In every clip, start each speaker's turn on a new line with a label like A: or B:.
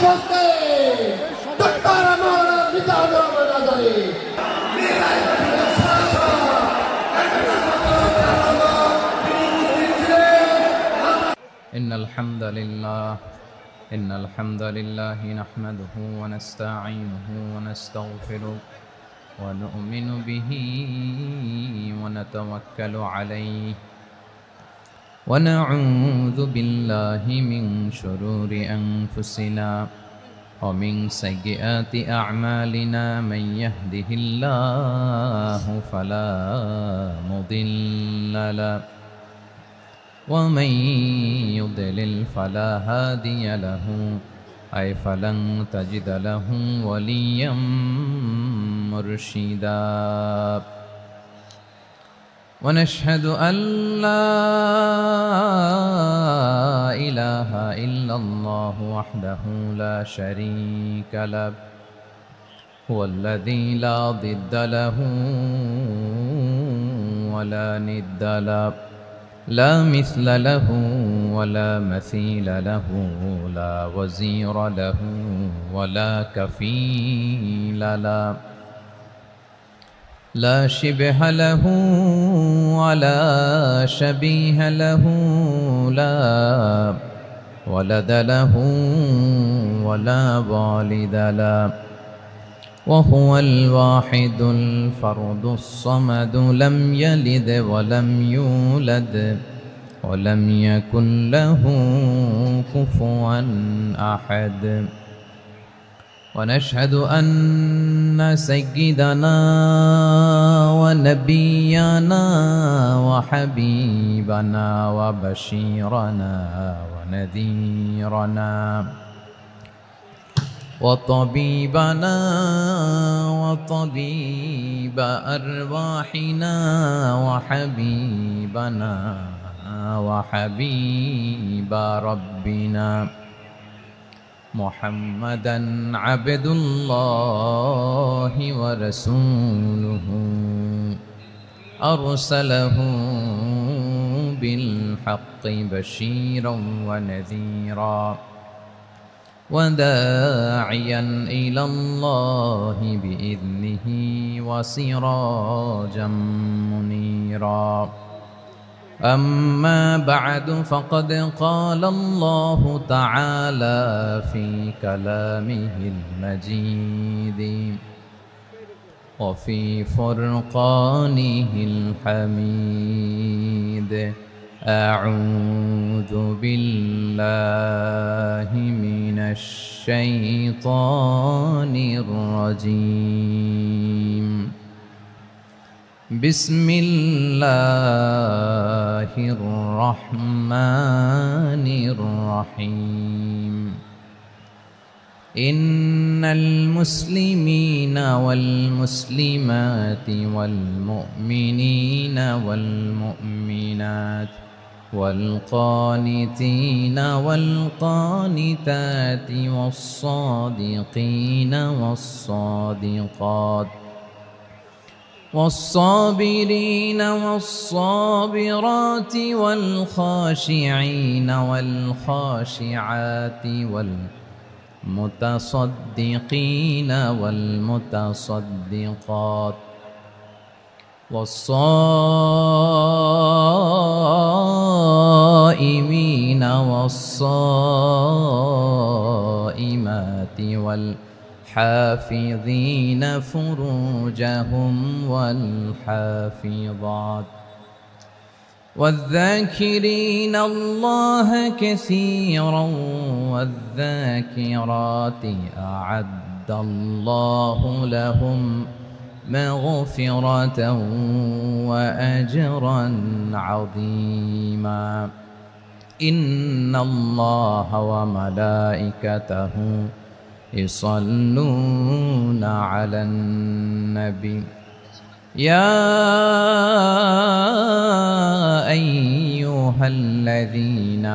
A: বস্তে doctor মাওলানা Mizanur Rahman Azhari
B: إن الحمد لله نحمده ونستعينه ونستغفره ونؤمن به ونتوكل عليه ونعوذ بالله من شرور أنفسنا ومن سيئات أعمالنا من يهده الله فلا مضل له ومن يضلل فلا هادي له أي فلن تجد له وليا مرشدا ونشهد أن لا إله إلا الله وحده لا شريك له هو الذي لا ضد له ولا ند له لا مثل له ولا مثيل له لا وزير له ولا كفيل له لا شبه له ولا شبيه له لا ولد له ولا والد له وهو الواحد الفرد الصمد لم يلد ولم يولد ولم يكن له كفوا أحد ونشهد أن سيدنا ونبينا وحبيبنا وبشيرنا ونذيرنا وطبيبنا وطبيب أرواحنا وحبيبنا وحبيب ربنا محمدا عبد الله ورسوله أرسله بالحق بشيرا ونذيرا وداعيا إلى الله بإذنه وسراجا منيرا أما بعد فقد قال الله تعالى في كلامه المجيد وفي فرقانه الحميد أعوذ بالله من الشيطان الرجيم بسم الله الرحمن الرحيم إن المسلمين والمسلمات والمؤمنين والمؤمنات والقانتين والقانتات والصادقين والصادقات والصابرين والصابرات والخاشعين والخاشعات والمتصدقين والمتصدقات والصائمين والصائمات والحافظين فروجهم والحافظات والذاكرين الله كثيرا والذاكرات أعد الله لهم مغفرة وأجرا عظيما إن الله وملائكته يصلون على النبي يا أيها الذين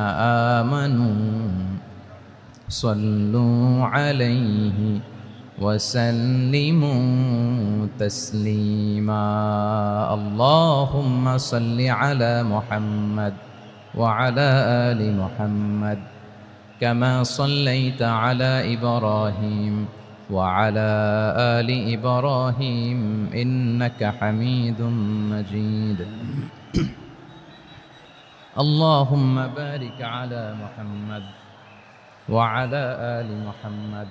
B: آمنوا صلوا عليه وسلموا تسليما اللهم صل على محمد وعلى آل محمد كما صليت على إبراهيم وعلى آل إبراهيم إنك حميد مجيد اللهم بارك على محمد وعلى آل محمد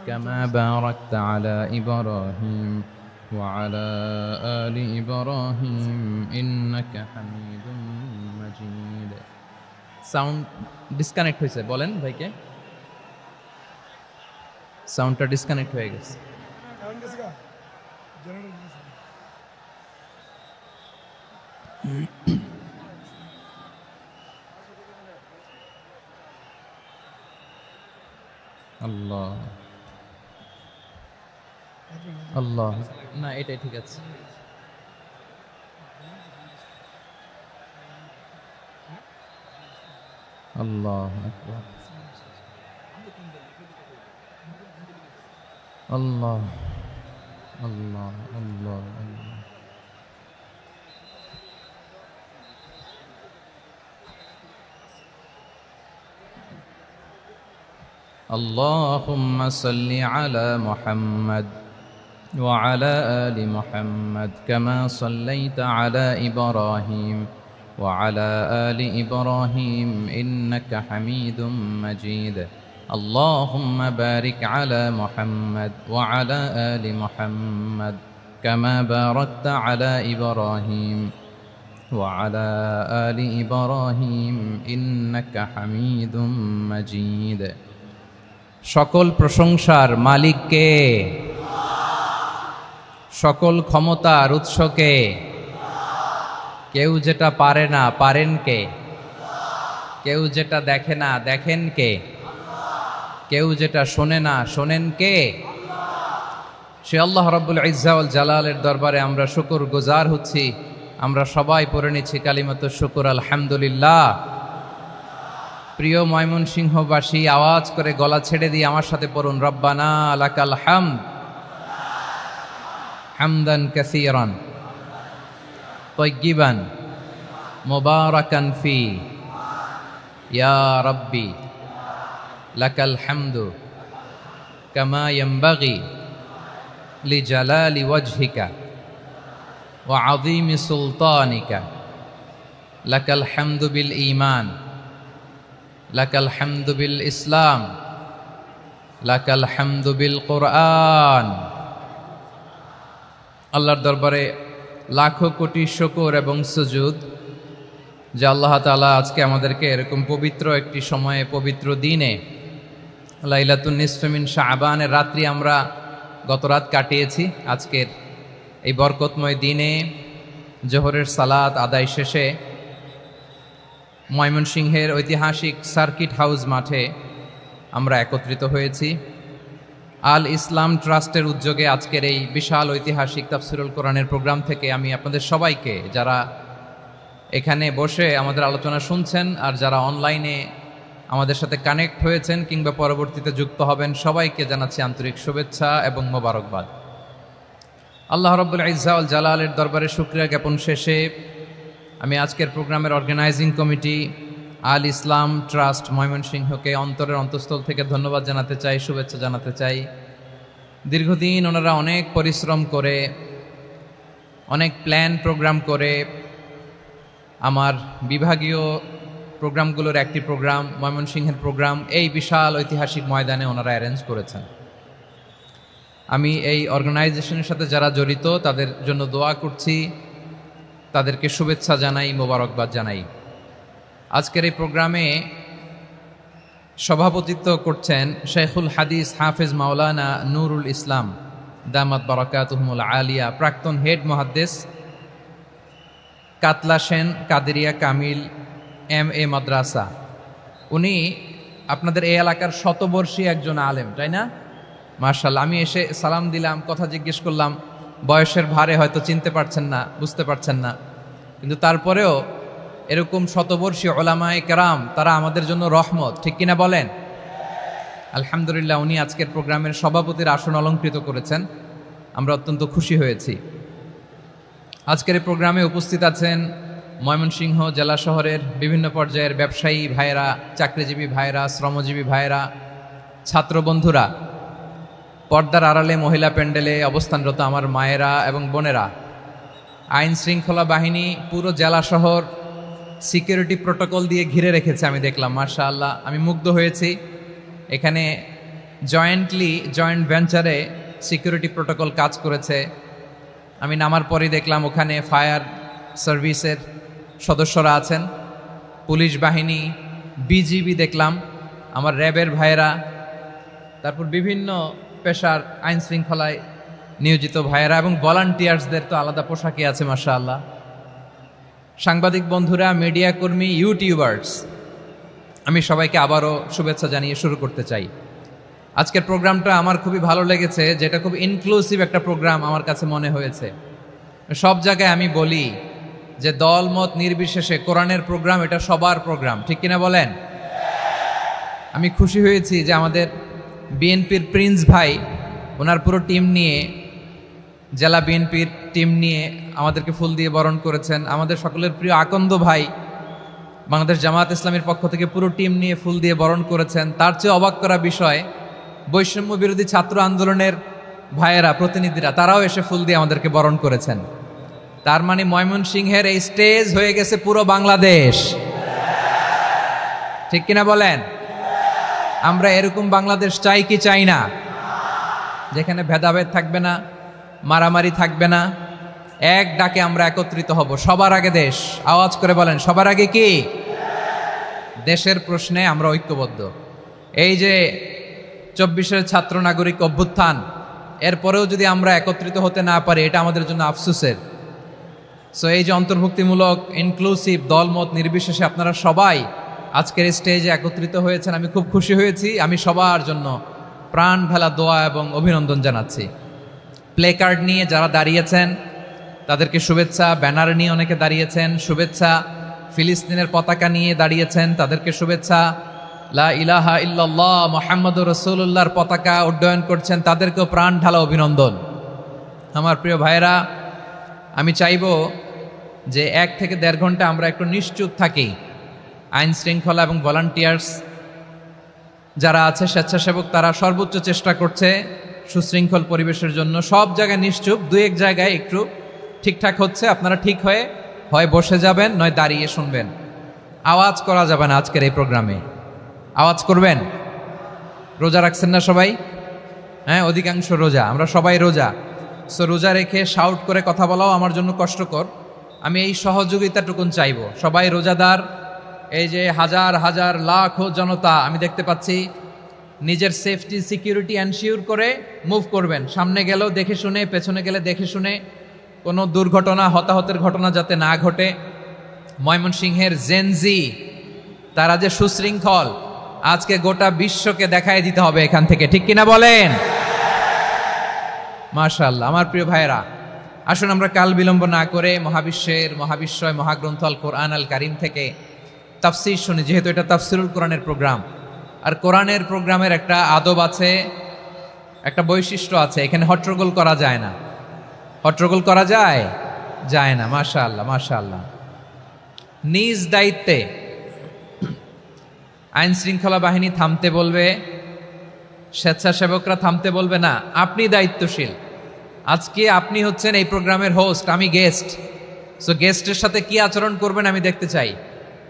B: كما باركت على إبراهيم وعلى آل إبراهيم إنك حميد مجيد sound disconnect হয়েছে বলেন ভাইকে সাউন্ডটা ডিসকানেক্ট হয়ে গেছে আল্লাহ আল্লাহ না এটাই ঠিক আছে আল্লাহ আকবার আল্লাহ আল্লাহ আল্লাহ আল্লাহ اللهم صل على محمد وعلى آل محمد كما صليت على إبراهيم وعلى آل إبراهيم إنك حميد مجيد اللهم بارك على محمد وعلى آل محمد كما باركت على إبراهيم وعلى آل إبراهيم إنك حميد مجيد সকল প্রশংসার মালিক কে সকল ক্ষমতার উৎস কে কেউ যেটা পারে না পারেন কে কেউ যেটা দেখে না দেখেন কে কেউ যেটা শোনে না শোনেন কে সে আল্লাহ রাব্বুল ইজ্জা ওয়াল জালালের দরবারে আমরা শুকর গুজার হচ্ছি আমরা সবাই পড়ে নিচ্ছি কালিমাতু শুকর আলহামদুলিল্লাহ প্রিয় ময়মনসিংহবাসী আওয়াজ করে গলা ছেড়ে দিয়ে আমার সাথে পড়ুন রব্বানা লাকাল হামদ হামদান কাসীরান طيبا مباركا فيه يا ربي لك الحمد كما ينبغي لجلال وجهك وعظيم سلطانك لك الحمد بالإيمان لك الحمد بالإسلام لك الحمد بالقرآن আল্লাহর দরবারে লাখো কোটি শুকর এবং সুজুদ যে আল্লাহ তাআলা আজকে আমাদেরকে এরকম পবিত্র একটি সময়ে পবিত্র দিনে লাইলাতুন নিসফে মিন শাবানের রাত্রি আমরা গত রাত কাটিয়েছি আজকের এই বরকতময় দিনে জোহরের সালাত আদায় শেষে ময়মনসিংহের ঐতিহাসিক সার্কিট হাউস মাঠে আমরা একত্রিত হয়েছি আল ইসলাম ট্রাস্টের উদ্যোগে আজকের এই বিশাল ঐতিহাসিক তাফসিরুল কোরআনের প্রোগ্রাম থেকে আমি আপনাদের সবাইকে যারা এখানে বসে আমাদের আলোচনা শুনছেন আর যারা অনলাইনে আমাদের সাথে কানেক্ট হয়েছেন কিংবা পরবর্তীতে যুক্ত হবেন সবাইকে জানাচ্ছি আন্তরিক শুভেচ্ছা এবং মোবারকবাদ আল্লাহ রাব্বুল ইজ্জা ওয়াল জালালের দরবারে শুকরিয়া জ্ঞাপন শেষে আমি আজকের প্রোগ্রামের অর্গানাইজিং কমিটি আল ইসলাম ট্রাস্ট ময়মনসিংহকে অন্তরের অন্তঃস্থল থেকে ধন্যবাদ জানাতে চাই শুভেচ্ছা জানাতে চাই দীর্ঘদিন ওনারা অনেক পরিশ্রম করে অনেক প্ল্যান প্রোগ্রাম করে আমার বিভাগীয় প্রোগ্রামগুলোর একটি প্রোগ্রাম ময়মনসিংহের প্রোগ্রাম এই বিশাল ঐতিহাসিক ময়দানে ওনারা অ্যারেঞ্জ করেছেন আমি এই অর্গানাইজেশনের সাথে যারা জড়িত তাদের জন্য দোয়া করছি তাদেরকে শুভেচ্ছা জানাই মোবারকবাদ জানাই আজকের এই প্রোগ্রামে সভাপতিত্ব করছেন শেখুল হাদিস হাফেজ মাওলানা নুরুল ইসলাম দামাত বারাকাতুহুমুল আলিয়া প্রাক্তন হেড মুহাদ্দিস কাতলা সেন কাদেরিয়া কামিল MA মাদ্রাসা উনি আপনাদের এই এলাকার শতবর্ষী একজন আলেম তাই না মাশাআল্লাহ আমি এসে সালাম দিলাম কথা জিজ্ঞেস করলাম বয়সের ভারে হয়তো চিনতে পারছেন না বুঝতে পারছেন না কিন্তু তারপরেও এরকম শতবর্ষী উলামায়ে কেরাম তারা আমাদের জন্য রহমত ঠিক কিনা বলেন আলহামদুলিল্লাহ উনি আজকের প্রোগ্রামের সভাপতির আসন অলংকৃত করেছেন আমরা অত্যন্ত খুশি হয়েছি আজকের এই প্রোগ্রামে উপস্থিত আছেন ময়মনসিংহ জেলা শহরের বিভিন্ন পর্যায়ের ব্যবসায়ী ভাইয়েরা, চাকরিজীবী ভাইয়েরা, শ্রমজীবী ভাইয়েরা, ছাত্র বন্ধুরা, পর্দার আড়ালে মহিলা প্যান্ডেলে অবস্থানরত আমার মায়েরা এবং বোনেরা, আইন শৃঙ্খলা বাহিনী পুরো জেলা শহর সিকিউরিটি প্রোটোকল দিয়ে ঘিরে রেখেছে। আমি দেখলাম, মাশাআল্লাহ, আমি মুগ্ধ হয়েছি। এখানে জয়েন্ট ভেঞ্চারে সিকিউরিটি প্রোটোকল কাজ করেছে। আমি নামার পরেই দেখলাম ওখানে ফায়ার সার্ভিসের সদস্যরা আছেন, পুলিশ বাহিনী, বিজিবি দেখলাম, আমার র্যাবের ভাইয়েরা, তারপর বিভিন্ন পেশার আইন শৃঙ্খলায় নিয়োজিত ভাইয়েরা এবং ভলান্টিয়ার্সদের তো আলাদা পোশাকই আছে, মাশাআল্লাহ। সাংবাদিক বন্ধুরা, মিডিয়া কর্মী, ইউটিউবার্স, আমি সবাইকে আবারও শুভেচ্ছা জানিয়ে শুরু করতে চাই। আজকের প্রোগ্রামটা আমার খুবই ভালো লেগেছে, যেটা খুব ইনক্লুসিভ একটা প্রোগ্রাম আমার কাছে মনে হয়েছে। সব জায়গায় আমি বলি যে দল মত নির্বিশেষে কোরআনের প্রোগ্রাম এটা সবার প্রোগ্রাম, ঠিক কিনা বলেন? আমি খুশি হয়েছি যে আমাদের বিএনপির প্রিন্স ভাই ওনার পুরো টিম নিয়ে, জেলা বিএনপির টিম নিয়ে আমাদেরকে ফুল দিয়ে বরণ করেছেন। আমাদের সকলের প্রিয় আকন্দ ভাই বাংলাদেশ জামাত ইসলামের পক্ষ থেকে পুরো টিম নিয়ে ফুল দিয়ে বরণ করেছেন। তার চেয়ে অবাক করা বিষয়, বৈষম্য বিরোধী ছাত্র আন্দোলনের ভাইয়েরা, প্রতিনিধিরা, তারাও এসে ফুল দিয়ে আমাদেরকে বরণ করেছেন। তার মানে ময়মনসিংহের এই স্টেজ হয়ে গেছে পুরো বাংলাদেশ, ঠিক কিনা বলেন? আমরা এরকম বাংলাদেশ চাই কি চাই না? যেখানে ভেদাভেদ থাকবে না, মারামারি থাকবে না, এক ডাকে আমরা একত্রিত হব। সবার আগে দেশ, আওয়াজ করে বলেন, সবার আগে কি? দেশের প্রশ্নে আমরা ঐক্যবদ্ধ। এই যে 24-এর ছাত্র নাগরিক অভ্যুত্থান, এরপরেও যদি আমরা একত্রিত হতে না পারি, এটা আমাদের জন্য আফসোসের। সো এই যে অন্তর্ভুক্তিমূলক ইনক্লুসিভ দলমত নির্বিশেষে আপনারা সবাই আজকের স্টেজে একত্রিত হয়েছেন, আমি খুব খুশি হয়েছি। আমি সবার জন্য প্রাণ ঢালা দোয়া এবং অভিনন্দন জানাচ্ছি। প্লে কার্ড নিয়ে যারা দাঁড়িয়েছেন তাদেরকে শুভেচ্ছা, ব্যানার নিয়ে অনেকে দাঁড়িয়েছেন, শুভেচ্ছা, ফিলিস্তিনের পতাকা নিয়ে দাঁড়িয়েছেন, তাদেরকে শুভেচ্ছা, লা ইলাহা ইল্লাল্লাহ মুহাম্মাদুর রাসূলুল্লাহর পতাকা উড্ডয়ন করছেন, তাদেরকেও প্রাণ ঢালা অভিনন্দন। আমার প্রিয় ভাইয়েরা, আমি চাইব যে 1 থেকে 1.5 ঘন্টা আমরা একটু নিশ্চুপ থাকি। আইন শৃঙ্খলা এবং ভলান্টিয়ার্স যারা আছে, স্বেচ্ছাসেবক, তারা সর্বোচ্চ চেষ্টা করছে সুশৃঙ্খল পরিবেশের জন্য। সব জায়গায় নিশ্চুপ, 2-1 জায়গায় একটু ঠিকঠাক হচ্ছে। আপনারা ঠিক হয়ে হয় বসে যাবেন, নয় দাঁড়িয়ে শুনবেন। আওয়াজ করা যাবে না আজকের এই প্রোগ্রামে। আওয়াজ করবেন? রোজা রাখছেন না সবাই? হ্যাঁ, অধিকাংশ রোজা, আমরা সবাই রোজা। সো রোজা রেখে শাউট করে কথা বলাও আমার জন্য কষ্টকর। আমি এই সহযোগিতাটুকুন চাইব। সবাই রোজাদার, এই যে হাজার হাজার লাখো জনতা আমি দেখতে পাচ্ছি, নিজের সেফটি সিকিউরিটি এনশিওর করে মুভ করবেন। সামনে গেলেও দেখে শুনে, পেছনে গেলে দেখে শুনে, কোনো দুর্ঘটনা, হতাহতের ঘটনা যাতে না ঘটে। ময়মনসিংহের জেনজি তারা যে সুশৃঙ্খল, আজকে গোটা বিশ্বকে দেখায় দিতে হবে এখান থেকে, ঠিক কিনা বলেন? মাশাআল্লাহ। আমার প্রিয় ভাইয়েরা, আসুন আমরা কাল বিলম্ব না করে মহাবিশ্বয় মহাগ্রন্থ আল কোরআন আল কারিম থেকে তাফসির শুনি, যেহেতু এটা তাফসিরুল কোরআনের প্রোগ্রাম। আর কোরআনের প্রোগ্রামের একটা আদব আছে, একটা বৈশিষ্ট্য আছে, এখানে হট্টগোল করা যায় না। হট্টগোল করা যায় না। মাশাআল্লাহ, মাশাআল্লাহ। নিজ দায়িত্বে আইন শৃঙ্খলা বাহিনী থামতে বলবে, স্বেচ্ছাসেবকরা থামতে বলবে না। আপনি দায়িত্বশীল। আজকে আপনি হচ্ছেন এই প্রোগ্রামের হোস্ট, আমি গেস্ট। সো গেস্টের সাথে কি আচরণ করবেন আমি দেখতে চাই।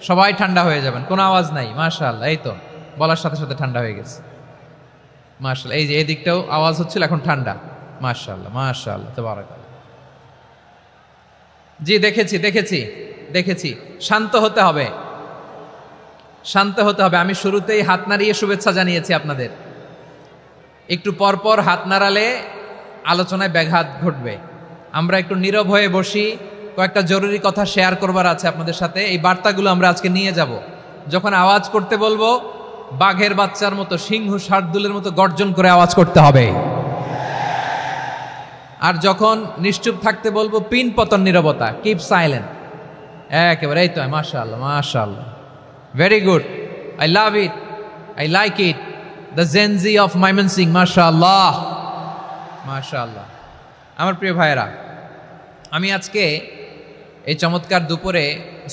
B: সবাই ঠান্ডা হয়ে যাবেন, কোনো আওয়াজ নাই। মাশাআল্লাহ, এই তো বলার সাথে সাথে ঠান্ডা হয়ে গেছে। মাশাআল্লাহ, এই যে এই দিকটাও আওয়াজ হচ্ছিল, এখন ঠান্ডা। মাশাআল্লাহ, মাশাআল্লাহ, তাবারাকাল্লাহ। জি, দেখেছি। শান্ত হতে হবে, শান্ত হতে হবে। আমি শুরুতেই হাত নাড়িয়ে শুভেচ্ছা জানিয়েছি আপনাদের। একটু পরপর হাত নাড়ালে আলোচনায় ব্যাঘাত ঘটবে। আমরা একটু নীরব হয়ে বসি, কয়েকটা জরুরি কথা শেয়ার করবার আছে আপনাদের সাথে। এই বার্তাগুলো আমরা আজকে নিয়ে যাব। যখন আওয়াজ করতে বলবো, বাঘের বাচ্চার মতো, সিংহ শার্দুলের মতো গর্জন করে আওয়াজ করতে হবে। আর যখন নিশ্চুপ থাকতে বলবো, পিন পতন নীরবতা, কিপ সাইলেন্ট। একেবারে এই তো। মাশাআল্লাহ, মাশাআল্লাহ, very good, I love it, I like it, the Gen Z of Mymensingh. মাশাআল্লাহ, মাশাআল্লাহ। আমার প্রিয় ভাইয়েরা, আমি আজকে এই চমৎকার দুপুরে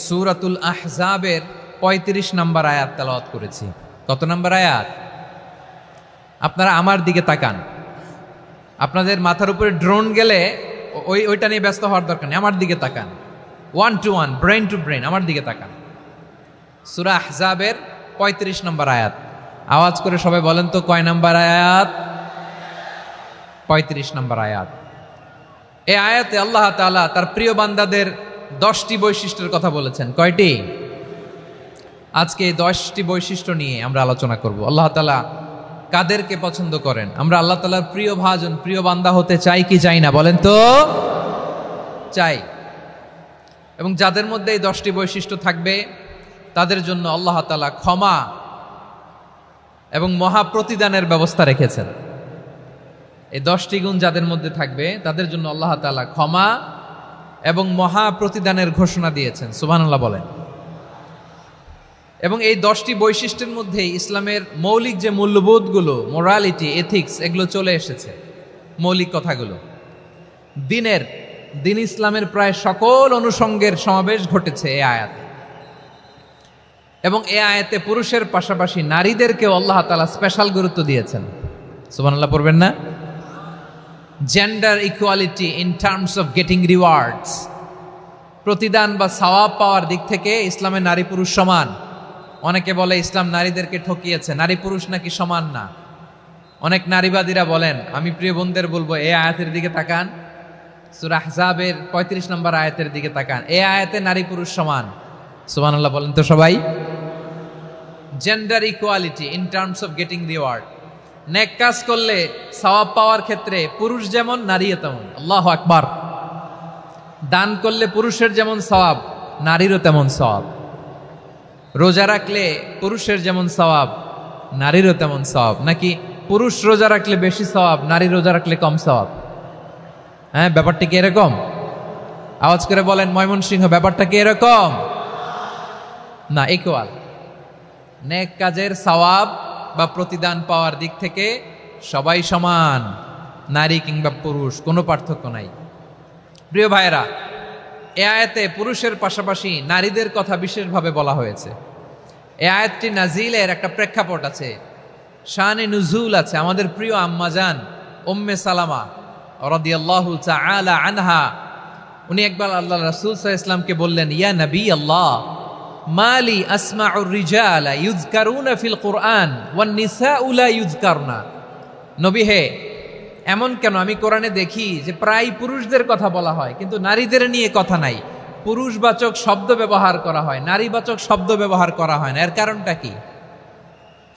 B: সূরাতুল আহজাবের ৩৫ নম্বর আয়াত তেলাওয়াত করেছি। কত নম্বর আয়াত? আপনারা আমার দিকে তাকান। আপনাদের মাথার উপরে ড্রোন গেলে ওইটা নিয়ে ব্যস্ত হওয়ার দরকার নেই, আমার দিকে তাকান। 1 to 1, ব্রেন টু ব্রেন, আমার দিকে তাকান। সূরা আহজাবের ৩৫ নম্বর আয়াত। আওয়াজ করে সবাই বলেন তো কয় নম্বর আয়াত? ৩৫ নম্বর আয়াত। এই আয়াতে আল্লাহ তাআলা তার প্রিয় বান্দাদের 10টি বৈশিষ্ট্যের কথা বলেছেন। কয়টি? আজকে এই 10টি বৈশিষ্ট্য নিয়ে আমরা আলোচনা করব। আল্লাহ তাআলা কাদেরকে পছন্দ করেন? আমরা আল্লাহ তাআলার প্রিয় ভাজন, প্রিয় বান্দা হতে চাই কি চাই না? বলেন তো। চাই। এবং যাদের মধ্যে এই 10টি বৈশিষ্ট্য থাকবে তাদের জন্য আল্লাহ তাআলা ক্ষমা এবং মহা প্রতিদানের ব্যবস্থা রেখেছেন। এই 10টি গুণ যাদের মধ্যে থাকবে তাদের জন্য আল্লাহ তাআলা ক্ষমা এবং মহা প্রতিদানের ঘোষণা দিয়েছেন। সুবহানাল্লাহ বলেন। এবং এই 10টি বৈশিষ্ট্যের মধ্যে ইসলামের মৌলিক যে মূল্যবোধগুলো, মোরালিটি, এথিক্স, এগুলো চলে এসেছে। মৌলিক কথাগুলো দিন ইসলামের প্রায় সকল অনুষঙ্গের সমাবেশ ঘটেছে এই আয়াতে। এবং এই আয়াতে পুরুষের পাশাপাশি নারীদেরকেও আল্লাহ তাআলা স্পেশাল গুরুত্ব দিয়েছেন। সুবহানাল্লাহ পড়বেন না? Gender equality in terms of getting rewards, প্রতিদান বা সওয়াব পাওয়ার দিক থেকে ইসলামে নারী পুরুষ সমান। অনেকে বলে ইসলাম নারীদেরকে ঠকিয়েছে, নারী পুরুষ নাকি সমান না। অনেক নারীবাদীরা বলেন, আমি প্রিয় বোনদের বলবো এই আয়াতের দিকে তাকান, সূরা আহজাবের ৩৫ নম্বর আয়াতের দিকে তাকান। এই আয়াতে নারী পুরুষ সমান। সুবহানাল্লাহ বলেন তো সবাই। Gender equality in terms of getting reward, নেক কাজ করলে সওয়াব পাওয়ার ক্ষেত্রে পুরুষ যেমন নারীও তেমন। আল্লাহু আকবার। দান করলে পুরুষের যেমন সওয়াব, নারীরও তেমন সওয়াব। রোজা রাখলে পুরুষের যেমন সওয়াব, নারীরও তেমন সওয়াব। নাকি পুরুষ রোজা রাখলে বেশি সওয়াব, নারী রোজা রাখলে কম সওয়াব? হ্যাঁ, ব্যাপারটা কি এরকম? আওয়াজ করে বলেন ময়মনসিংহ, ব্যাপারটা কি এরকম? না, ইকুয়াল। নেক কাজের সওয়াব বা প্রতিদান পাওয়ার দিক থেকে সবাই সমান, নারী কিংবা পুরুষ, কোনো পার্থক্য নাই। প্রিয় ভাইয়েরা, এ আয়াতে পুরুষের পাশাপাশি নারীদের কথা বিশেষভাবে বলা হয়েছে। এ আয়াতটি নাজিলের একটা প্রেক্ষাপট আছে, শানে নুজুল আছে। আমাদের প্রিয় আম্মাজান উম্মে সালামা রাদিয়াল্লাহু তাআলা আনহা, উনি একবার আল্লাহ রাসূল সাল্লাল্লাহু আলাইহি ওয়াসাল্লামকে বললেন, ইয়া নবী আল্লাহ, মালি আসমাউর রিজালা ইউযকারুনা ফিল কুরআন ওয়ান নিসাউ লা ইউযকারনা। নবী হে, এমন কেন আমি কোরআনে দেখি যে প্রায় পুরুষদের কথা বলা হয় কিন্তু নারীদের নিয়ে কথা নাই। পুরুষবাচক শব্দ ব্যবহার করা হয়, নারীবাচক শব্দ ব্যবহার করা হয় না। এর কারণটা কি?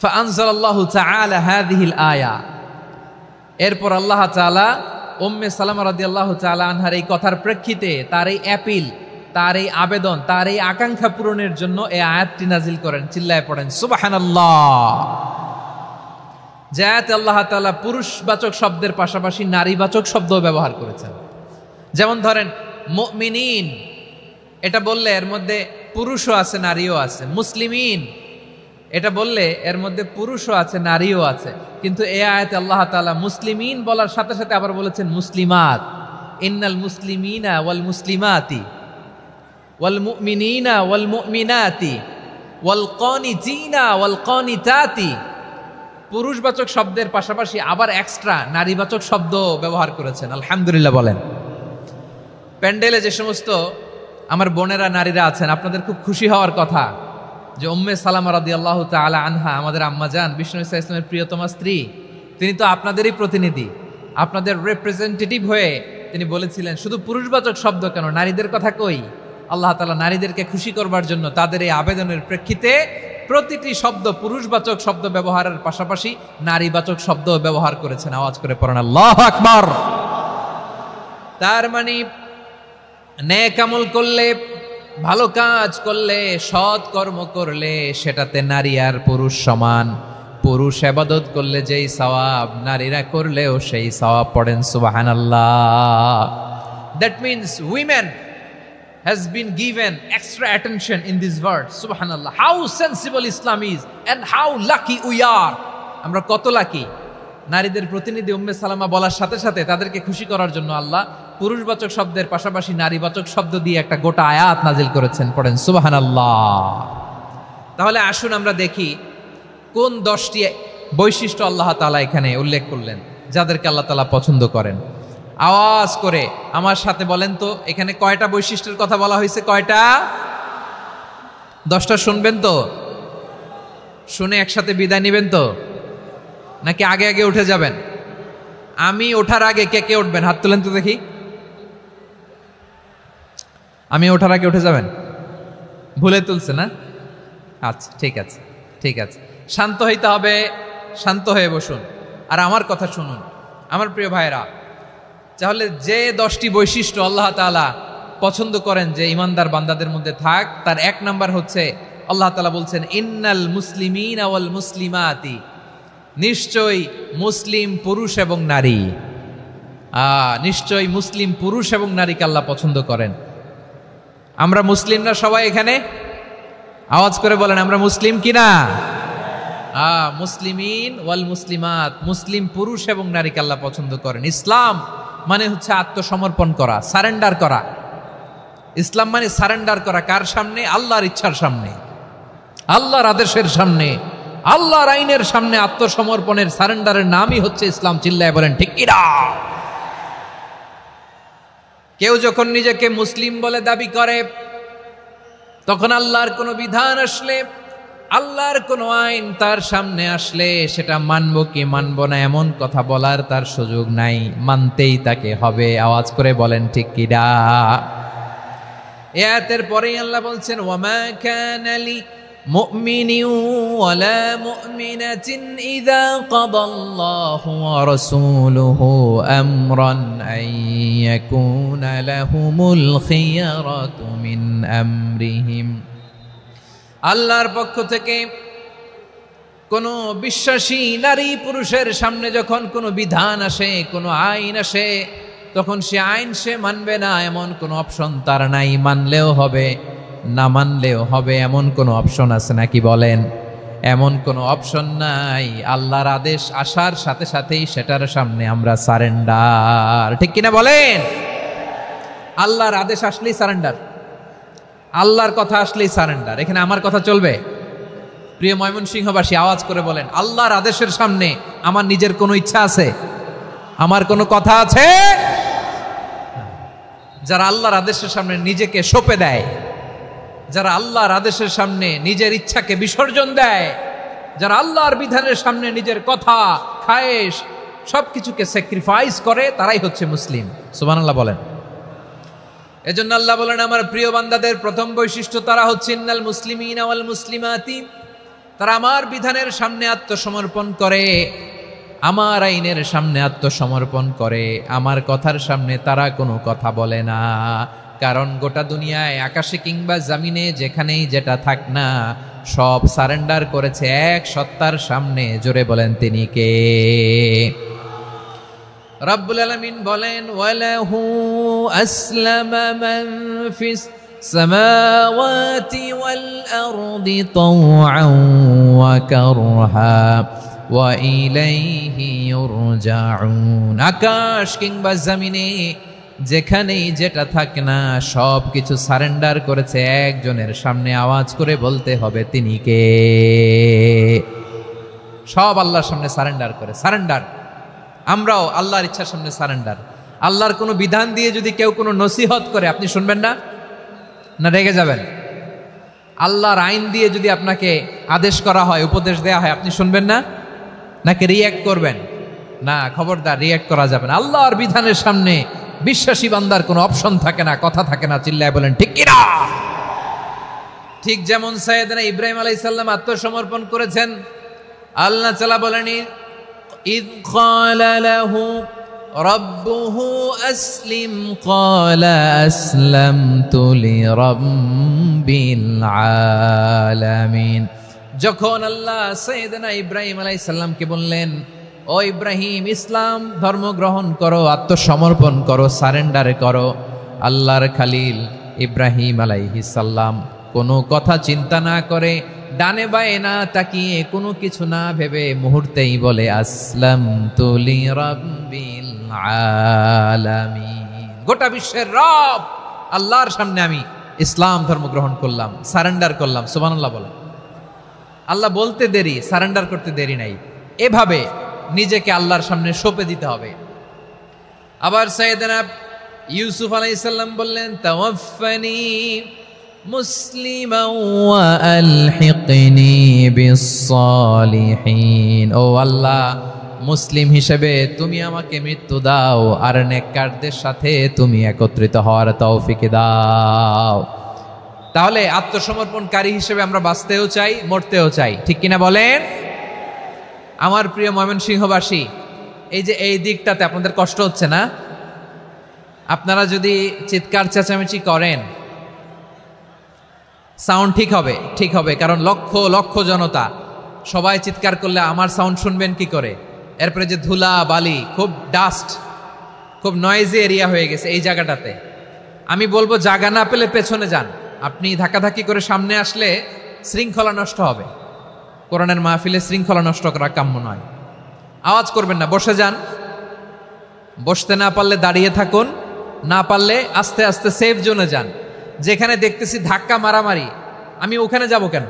B: ফাআনজালাল্লাহু তাআলা হাযিহিল আয়া। এরপর আল্লাহ তাআলা উম্মে সালামা রাদিয়াল্লাহু তাআলা আনহার এই কথার প্রেক্ষিতে, তার এই অ্যাপিল, তার এই আবেদন, তার এই আকাঙ্ক্ষা পূরণের জন্য এই আয়াতটি নাজিল করেন। চিল্লায় পড়েন সুবহানাল্লাহ। যে আয়াতে আল্লাহ তাআলা পুরুষবাচক শব্দের পাশাপাশি নারীবাচক শব্দও ব্যবহার করেছেন। যেমন ধরেন মুমিনিন, এটা বললে এর মধ্যে পুরুষও আছে নারীও আছে। মুসলিমিন, এটা বললে এর মধ্যে পুরুষও আছে নারীও আছে। কিন্তু এই আয়াতে আল্লাহ তাআলা মুসলিমিন বলার সাথে সাথে আবার বলেছেন মুসলিমাত। ইন্নাল মুসলিমিনা ওয়াল মুসলিমাতি ওয়াল মুমিনিনা ওয়াল মুমিনাতি ওয়াল কানিতিনা ওয়াল কানিতাতি। পুরুষবাচক শব্দের পাশাপাশি আবার এক্সট্রা নারীবাচক শব্দ ব্যবহার করেছেন। আলহামদুলিল্লাহ বলেন। প্যান্ডেলে যে সমস্ত আমার বোনেরা নারীরা আছেন, আপনাদের খুব খুশি হওয়ার কথা যে উম্মে সালামা রাদিয়াল্লাহু তাআলা আনহা, আমাদের আম্মাজান বিষ্ণু ইসা ইসলামের প্রিয়তমা স্ত্রী, তিনি তো আপনাদেরই প্রতিনিধি, আপনাদের রিপ্রেজেন্টেটিভ হয়ে তিনি বলেছিলেন শুধু পুরুষবাচক শব্দ কেন, নারীদের কথা কই। আল্লাহ তাআলা নারীদেরকে খুশি করবার জন্য তাদের এই আবেদনের প্রেক্ষিতে প্রতিটি শব্দ পুরুষবাচক শব্দ ব্যবহারের পাশাপাশি নারীবাচক শব্দ ব্যবহার করেছেন। আওয়াজ করে পড়েন আল্লাহু আকবার। তার মানে নেক আমল করলে, ভালো কাজ করলে, সৎ কর্ম করলে সেটাতে নারী আর পুরুষ সমান। পুরুষ ইবাদত করলে যেই সওয়াব, নারীরা করলেও সেই সওয়াব। পড়েন সুবহানাল্লাহ। That means women has been given extra attention in this verse. Subhanallah. How sensible Islam is and how lucky we are. আমরা কত লাকি। নারীদের প্রতিনিধি উম্মে সালামা বলার সাথে সাথে তাদেরকে খুশি করার জন্য আল্লাহ পুরুষবাচক শব্দের পাশাপাশি নারীবাচক শব্দ দিয়ে একটা গোটা আয়াত নাজিল করেছেন, পড়েন সুবহানাল্লাহ। তাহলে আসুন আমরা দেখি কোন 10টি বৈশিষ্ট্য আল্লাহ তাআলা এখানে উল্লেখ করলেন যাদেরকে আল্লাহ তাআলা পছন্দ করেন। আওয়াজ করে আমার সাথে বলেন তো, এখানে কয়টা বৈশিষ্ট্যের কথা বলা হয়েছে? কয়টা? 10টা শুনবেন তো? শুনে একসাথে বিদায় নেবেন তো, নাকি আগে আগে উঠে যাবেন? আমি ওঠার আগে কে কে উঠবেন? হাত তুলেন তো দেখি। আমি ওঠার আগে উঠে যাবেন? ভুলে তুলছে না? আচ্ছা, ঠিক আছে, ঠিক আছে। শান্ত হইতে হবে, শান্ত হয়ে বসুন আর আমার কথা শুনুন আমার প্রিয় ভাইরা। তাহলে যে 10টি বৈশিষ্ট্য আল্লাহ তাআলা পছন্দ করেন যে ইমানদার বান্দাদের মধ্যে থাক, তার 1 নাম্বার হচ্ছে আল্লাহ তাআলা বলছেন ইন্নাল মুসলিমিনা ওয়াল মুসলিমাতি, নিশ্চয়ই মুসলিম পুরুষ এবং নারী, নিশ্চয়ই মুসলিম পুরুষ এবং নারীকে আল্লাহ পছন্দ করেন। আমরা মুসলিমরা সবাই এখানে? আওয়াজ করে বলেন আমরা মুসলিম কিনা? মুসলিমিন ওয়াল মুসলিমাত, মুসলিম পুরুষ এবং নারীকে আল্লাহ পছন্দ করেন। ইসলাম মানে হচ্ছে আত্মসমর্পণ করা, সারেন্ডার করা। ইসলাম মানে সারেন্ডার করা কার সামনে? আল্লাহর ইচ্ছার সামনে, আল্লাহর আদেশের সামনে, আল্লাহর আইনের সামনে আত্মসমর্পণের সারেন্ডারের নামই হচ্ছে ইসলাম। চিল্লায় বলেন ঠিক কিনা? কেউ যখন নিজেকে মুসলিম বলে দাবি করে, তখন আল্লাহর কোনো বিধান আসলে, আল্লাহর কোনো আইন তার সামনে আসলে সেটা মানবো কি মানবো না এমন কথা বলার তার সুযোগ নাই, মানতেই তাকে হবে। আওয়াজ করে বলেন ঠিক কিনা? এই আয়াতের পরেই আল্লাহ বলছেন ওয়ামা কানা লি মুমিনিন ওয়ালা মুমিনাতিন ইযা কাদাল্লাহু ওয়া রাসূলুহু আমরান আন ইয়াকুনা লাহুমুল খিয়ারাতু মিন আমরিহিম। আল্লাহর পক্ষ থেকে কোনো বিশ্বাসী নারী পুরুষের সামনে যখন কোনো বিধান আসে, কোনো আইন আসে, তখন সে আইন সে মানবে না এমন কোনো অপশন তার নাই। মানলেও হবে, না মানলেও হবে এমন কোনো অপশন আছে নাকি বলেন? এমন কোনো অপশন নাই। আল্লাহর আদেশ আসার সাথে সাথেই সেটার সামনে আমরা সারেন্ডার। ঠিক কিনা বলেন? আল্লাহর আদেশ আসলেই সারেন্ডার, আল্লাহর কথা আসলেই সারেন্ডার। এখানে আমার কথা চলবে? প্রিয় ময়মনসিংহবাসী আওয়াজ করে বলেন আল্লাহর আদেশের সামনে আমার নিজের কোনো ইচ্ছা আছে? আমার কোনো কথা আছে? যারা আল্লাহর আদেশের সামনে নিজেকে সঁপে দেয়, যারা আল্লাহর আদেশের সামনে নিজের ইচ্ছাকে বিসর্জন দেয়, যারা আল্লাহর বিধানের সামনে নিজের কথা, খায়েশ সবকিছুকে স্যাক্রিফাইস করে, তারাই হচ্ছে মুসলিম। সুবহানাল্লাহ বলেন। এজন্য আল্লাহ বলেন আমার প্রিয় বান্দাদের প্রথম বৈশিষ্ট্য তারা হচ্ছে ইন্নাল মুসলিমিনা ওয়াল মুসলিমাতি, তারা আমার বিধানের সামনে আত্মসমর্পণ করে, আমার আইনের সামনে আত্মসমর্পণ করে, আমার কথার সামনে তারা কোনো কথা বলে না। কারণ গোটা দুনিয়ায় আকাশে কিংবা জমিনে যেখানেই যেটা থাক না, সব সারেন্ডার করেছে এক সত্তার সামনে। জোরে বলেন তিনি কে? রব্বুল আলামিন বলেন ওয়ালাহু আসলামা মান ফিস সামাওয়াতি ওয়াল আরদি তাওআন ওয়া কারহা ওয়া ইলাইহি ইউরজাউন। আকাশ কিংবা জমিনে যেখানেই যেটা থাকে না, সব কিছু সারেন্ডার করেছে একজনের সামনে। আওয়াজ করে বলতে হবে তিনি কে? সব আল্লাহর সামনে সারেন্ডার করে। সারেন্ডার আমরাও আল্লাহর ইচ্ছার সামনে সারেন্ডার। আল্লাহর কোনো বিধান দিয়ে যদি কেউ কোনো নসিহত করে, আপনি শুনবেন না? না রেগে যাবেন? আল্লাহর আইন দিয়ে যদি আপনাকে আদেশ করা হয়, উপদেশ দেয়া হয়, আপনি শুনবেন না? নাকি রিয়্যাক্ট করবেন? না, খবরদার, রিয়্যাক্ট করা যাবে না। আল্লাহর বিধানের সামনে বিশ্বাসী বান্দার কোনো অপশন থাকে না, কথা থাকে না। চিল্লায় বলেন ঠিক কিনা? ঠিক যেমন সাইয়েদনা ইব্রাহিম আলাইহিস সালাম আত্মসমর্পণ করেছেন। আল্লাহ তাআলা বলেন ইয ক্বালা লাহু রাব্বুহু আসলিম ক্বালা আসলামতু লিরাব্বিল আলামিন। যখন আল্লাহ সাইয়েদনা ইব্রাহিম আলাইহিস সালামকে বললেন ও ইব্রাহিম, ইসলাম ধর্ম গ্রহণ করো, আত্মসমর্পণ করো, সারেন্ডার করো, আল্লাহর খালিল ইব্রাহিম আলাইহিস সালাম কোনো কথা চিন্তা না করে, ডানে বায়ে না তাকিয়ে, কোনো কিছু না ভেবে মুহূর্তেই বলে আসলামতু লিরাব্বিল আলামিন। গোটা বিশ্বের রব আল্লাহর সামনে আমি ইসলাম ধর্ম গ্রহণ করলাম, সারেন্ডার করলাম। সুবহানাল্লাহ বলেন। আল্লাহ বলতে দেরি, সারেন্ডার করতে দেরি নাই। এভাবে নিজেকে আল্লাহর সামনে সঁপে দিতে হবে। আবার সাইয়েদনা ইউসুফ আলাইহিস সালাম বললেন, তাওয়াফফানি মুসলিমান ওয়া আলহিকনি বিস-সালিহিন। ও আল্লাহ, মুসলিম হিসেবে তুমি আমাকে মৃত্যু দাও, আর নেককারদের সাথে তুমি একত্রিত হওয়ার তৌফিক দাও। তাহলে আত্মসমর্পণকারী হিসেবে আমরা বাঁচতেও চাই, মরতেও চাই, ঠিক কিনা বলেন? আমার প্রিয় ময়মনসিংহবাসী, এই যে এই দিকটাতে আপনাদের কষ্ট হচ্ছে না? আপনারা যদি চিৎকার চেঁচামেচি করেন, সাউন্ড ঠিক হবে, ঠিক হবে, কারণ লক্ষ লক্ষ জনতা, সবাই চিৎকার করলে আমার সাউন্ড শুনবেন কি করে? এরপরে যে ধুলা বালি, খুব ডাস্ট, খুব নয়েজি এরিয়া হয়ে গেছে এই জায়গাটাতে। আমি বলবো জায়গা না পেলে পেছনে যান। আপনি ধাক্কাধাক্কি করে সামনে আসলে শৃঙ্খলা নষ্ট হবে। কোরআনের মাহফিলে শৃঙ্খলা নষ্ট করা কাম্য নয়। আওয়াজ করবেন না, বসে যান। বসতে না পারলে দাঁড়িয়ে থাকুন, না পারলে আস্তে আস্তে সেফ জোনে যান। যেখানে দেখতেছি ধাক্কা মারামারি, আমি ওখানে যাব কেন?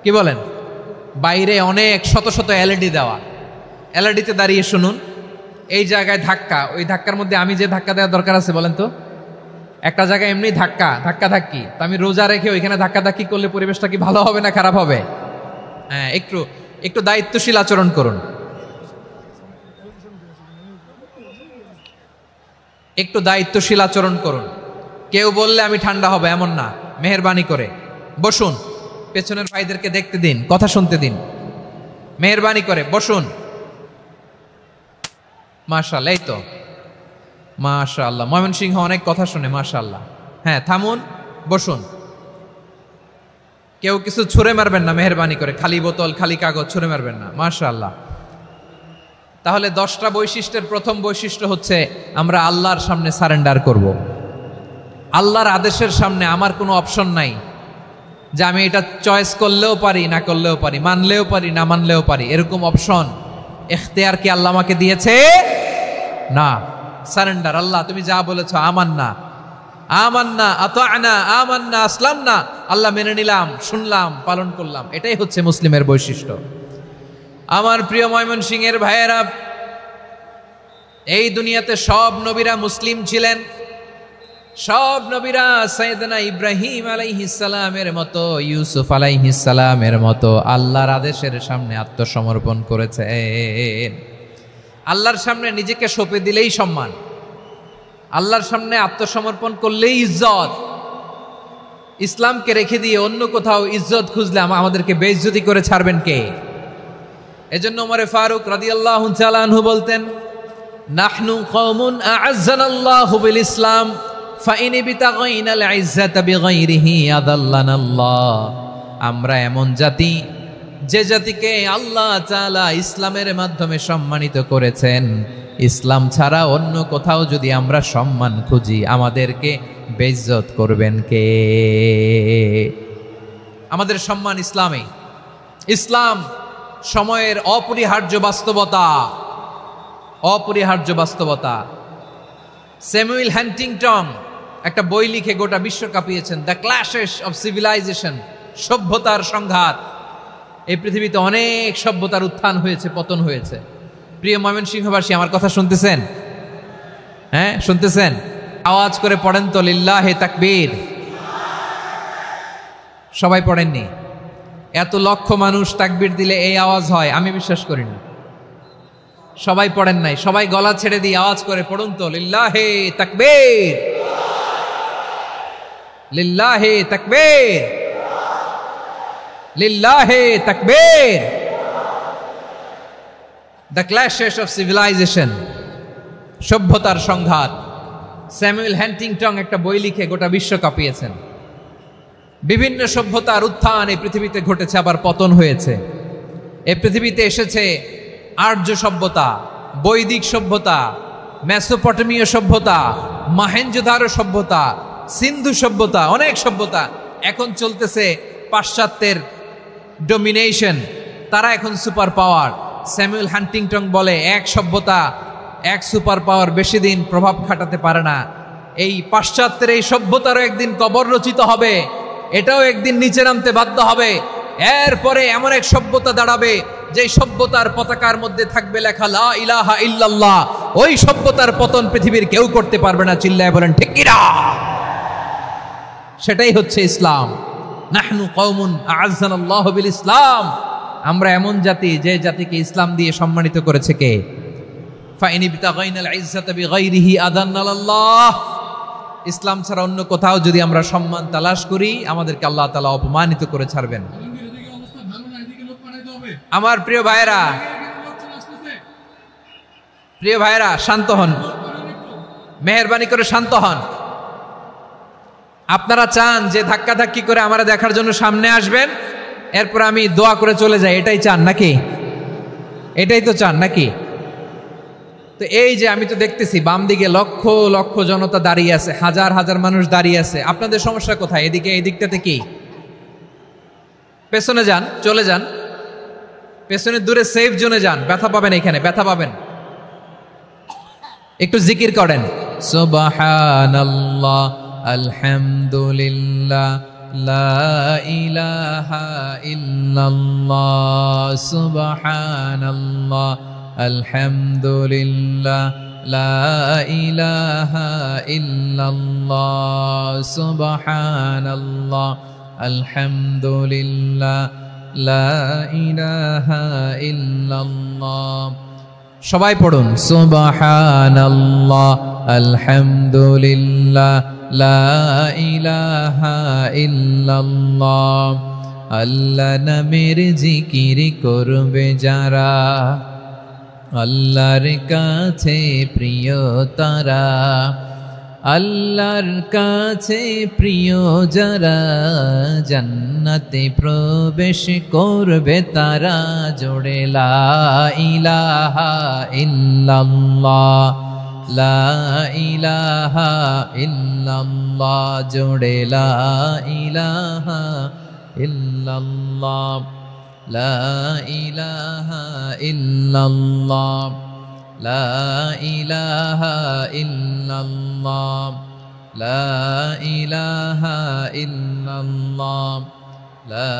B: কি বলেন? বাইরে অনেক শত শত এলইডি দেওয়া, এলইডিতে দাঁড়িয়ে শুনুন। এই জায়গায় ধাক্কা, ওই ধাক্কার মধ্যে আমি যে ধাক্কা দেওয়ার দরকার আছে বলেন তো? একটা জায়গায় এমনি ধাক্কি, তো আমি রোজা রেখে ওইখানে ধাক্কি করলে পরিবেশটা কি ভালো হবে না খারাপ হবে? হ্যাঁ, একটু দায়িত্বশীল আচরণ করুন, একটু দায়িত্বশীল আচরণ করুন। কেউ বললে আমি ঠান্ডা হবে এমন না, মেহেরবানি করে বসুন। পেছনের ভাইদেরকে দেখতে দিন, কথা শুনতে দিন, মেহেরবানি করে বসুন। মাশাআল্লাহ, এই তো মাশাআল্লাহ, ময়মনসিংহ অনেক কথা শুনে, মাশাআল্লাহ। হ্যাঁ, থামুন, বসুন। কেউ কিছু ছুঁড়ে মারবেন না, মেহেরবানি করে, খালি বোতল খালি কাগজ ছুঁড়ে মারবেন না, মাশাআল্লাহ। তাহলে 10টা বৈশিষ্ট্যের প্রথম বৈশিষ্ট্য হচ্ছে আমরা আল্লাহর সামনে সারেন্ডার করব। আল্লাহর আদেশের সামনে আমার কোনো অপশন নাই যে আমি এটা চয়েস করলেও পারি, না করলেও পারি, মানলেও পারি, না মানলেও পারি, এরকম অপশন এখতিয়ার কি আল্লাহ আমাকে দিয়েছে? না। সারেন্ডার। আল্লাহ তুমি যা বলেছো, আমান্না আতা'না আমান্না আসলামনা, আল্লাহ মেনে নিলাম, শুনলাম, পালন করলাম। এটাই হচ্ছে মুসলিমের বৈশিষ্ট্য। আমার প্রিয় ময়মনসিংহের ভাইয়েরা, এই দুনিয়াতে সব নবীরা মুসলিম ছিলেন। সব নবীরা সাইয়েদনা ইব্রাহিম আলাইহিস সালামের মতো, ইউসুফ আলাইহিস সালামের মতো আল্লাহর আদেশের সামনে আত্মসমর্পণ করেছেন। আল্লাহর সামনে নিজেকে সঁপে দিলেই সম্মান, আল্লাহর সামনে আত্মসমর্পণ করলেই ইজ্জত। ইসলামকে রেখে দিয়ে অন্য কোথাও ইজ্জত খুঁজলে আমাদেরকে বেইজ্জতি করে ছাড়বেন কে? এজন্য ওমরে ফারুক রাদিয়াল্লাহু তাআলা আনহু বলতেন, নাহনু কওমুন আ'আজ্জানাল্লাহু বিল ইসলাম ফাইন বিতাগাইনাল ইজ্জাতা বিগাইরিহি আদাল্লানাল্লাহ। আমরা এমন জাতি, যে জাতিকে আল্লাহ তাআলা ইসলামের মাধ্যমে সম্মানিত করেছেন। ইসলাম ছাড়া অন্য কোথাও যদি আমরা সম্মান খুঁজি, আমাদেরকে বেইজ্জত করবেন কে? আমাদের সম্মান ইসলামে। ইসলাম সময়ের অপরিহার্য বাস্তবতা, অপরিহার্য বাস্তবতা। স্যামুয়েল হান্টিংটন একটা বই লিখে গোটা বিশ্ব কাঁপিয়েছেন, দ্য ক্ল্যাশেস অফ সিভিলাইজেশন, সভ্যতার সংঘাত। এই পৃথিবীতে অনেক সভ্যতার উত্থান হয়েছে, পতন হয়েছে। প্রিয় ময়মনসিংহবাসী, আমার কথা শুনতেছেন? হ্যাঁ, শুনতেছেন? আওয়াজ করে পড়েন তো, লিল্লাহে তাকবীর। সবাই পড়েননি? এত লক্ষ মানুষ তাকবীর দিলে এই আওয়াজ হয়? আমি বিশ্বাস করি না। সবাই পড়েন নাই, সবাই গলা ছেড়ে দিয়ে আওয়াজ করে পড়ুন তো, লিল্লাহে তাকবীর, লিল্লাহে তাকবীর, লিল্লাহে তাকবীর। দ্য ক্ল্যাশেস অফ সিভিলাইজেশন, সভ্যতার সংঘাত। স্যামুয়েল হান্টিংটন একটা বই লিখে গোটা বিশ্ব কাঁপিয়েছেন। বিভিন্ন সভ্যতার উত্থান এই পৃথিবীতে ঘটেছে, আবার পতন হয়েছে। এই পৃথিবীতে এসেছে আর্য সভ্যতা, বৈদিক সভ্যতা, মেসোপটেমীয় সভ্যতা, মহেঞ্জোদারো সভ্যতা, সিন্ধু সভ্যতা, অনেক সভ্যতা। এখন চলতেছে পাশ্চাত্যের ডোমিনেশন, তারা এখন সুপার পাওয়ার। স্যামুয়েল হান্টিংটন বলে, এক সভ্যতা, এক সুপার পাওয়ার বেশি দিন প্রভাব খাটাতে পারে না। এই পাশ্চাত্যের এই সভ্যতারও একদিন কবর রচিত হবে, এটাও একদিন নিচে নামতে বাধ্য হবে। এরপরে এমন এক সভ্যতা দাঁড়াবে যে সভ্যতার পতাকার মধ্যে থাকবে লেখা লা ইলাহা ইল্লাল্লাহ। ওই সভ্যতার পতন পৃথিবীর কেউ করতে পারবে না, চিল্লায় বলেন ঠিক কিনা? সেটাই হচ্ছে ইসলাম। নাহনু কওমুন আ'আজ্জানাল্লাহু বিল ইসলাম, আমরা এমন জাতি যে জাতিকে ইসলাম দিয়ে সম্মানিত করেছে কে? ফাইন ইবতাগাইনাল ইজ্জাতা বিগাইরিহি আদান্নাল্লাহ, ইসলাম ছাড়া অন্য কোথাও যদি আমরা সম্মান তালাশ করি আমাদেরকে আল্লাহ তাআলা অপমানিত করে ছাড়বেন। আমার প্রিয় ভাইয়েরা শান্ত হন, মেহেরবানি করে শান্ত হন। আপনারা চান যে ধাক্কাধাক্কি করে আমরা দেখার জন্য সামনে আসবেন, এরপর আমি দোয়া করে চলে যাই, এটাই চান নাকি? এটাই তো চান নাকি? তো এই যে আমি তো দেখতেছি বাম দিকে লক্ষ লক্ষ জনতা দাঁড়িয়ে আছে, হাজার হাজার মানুষ দাঁড়িয়ে আছে। আপনাদের সমস্যা কোথায়? এদিকে এই দিকটাতে কি? পেছনে যান, চলে যান, পেছনে দূরে সেফ জোনে যান, ব্যথা পাবেন, এখানে ব্যথা পাবেন। একটু জিকির করেন, সুবহানাল্লাহ আলহামদুলিল্লাহ লা ইলাহা ইল্লাল্লাহ, সুবহানাল্লাহ আলহামদুলিল্লাহ লা ইলাহা ইল্লাল্লাহ, সুবহানাল্লাহ আলহামদুলিল্লাহ লা ইলাহা ইল্লাল্লাহ। সবাই পড়ুন, সুবহানাল্লাহ আলহামদুলিল্লাহ লা ইলাহা ইল্লাল্লাহ। আল্লাহ নামের জিকির করবে যারা, আল্লাহর কাছে প্রিয় তারা, আল্লাহর কাছে প্রিয় যারা, জান্নাতে প্রবেশ করবে তারা। জোড়ে লা ইলাহা ইল্লাল্লাহ, লা ইলাহা ইল্লাল্লাহ, জোড়ে লা ইলাহা ইল্লাল্লাহ, লা ইলাহা ইল্লাল্লাহ, লা ইলাহা ইল্লাল্লাহ, লা ইলাহা ইল্লাল্লাহ, লা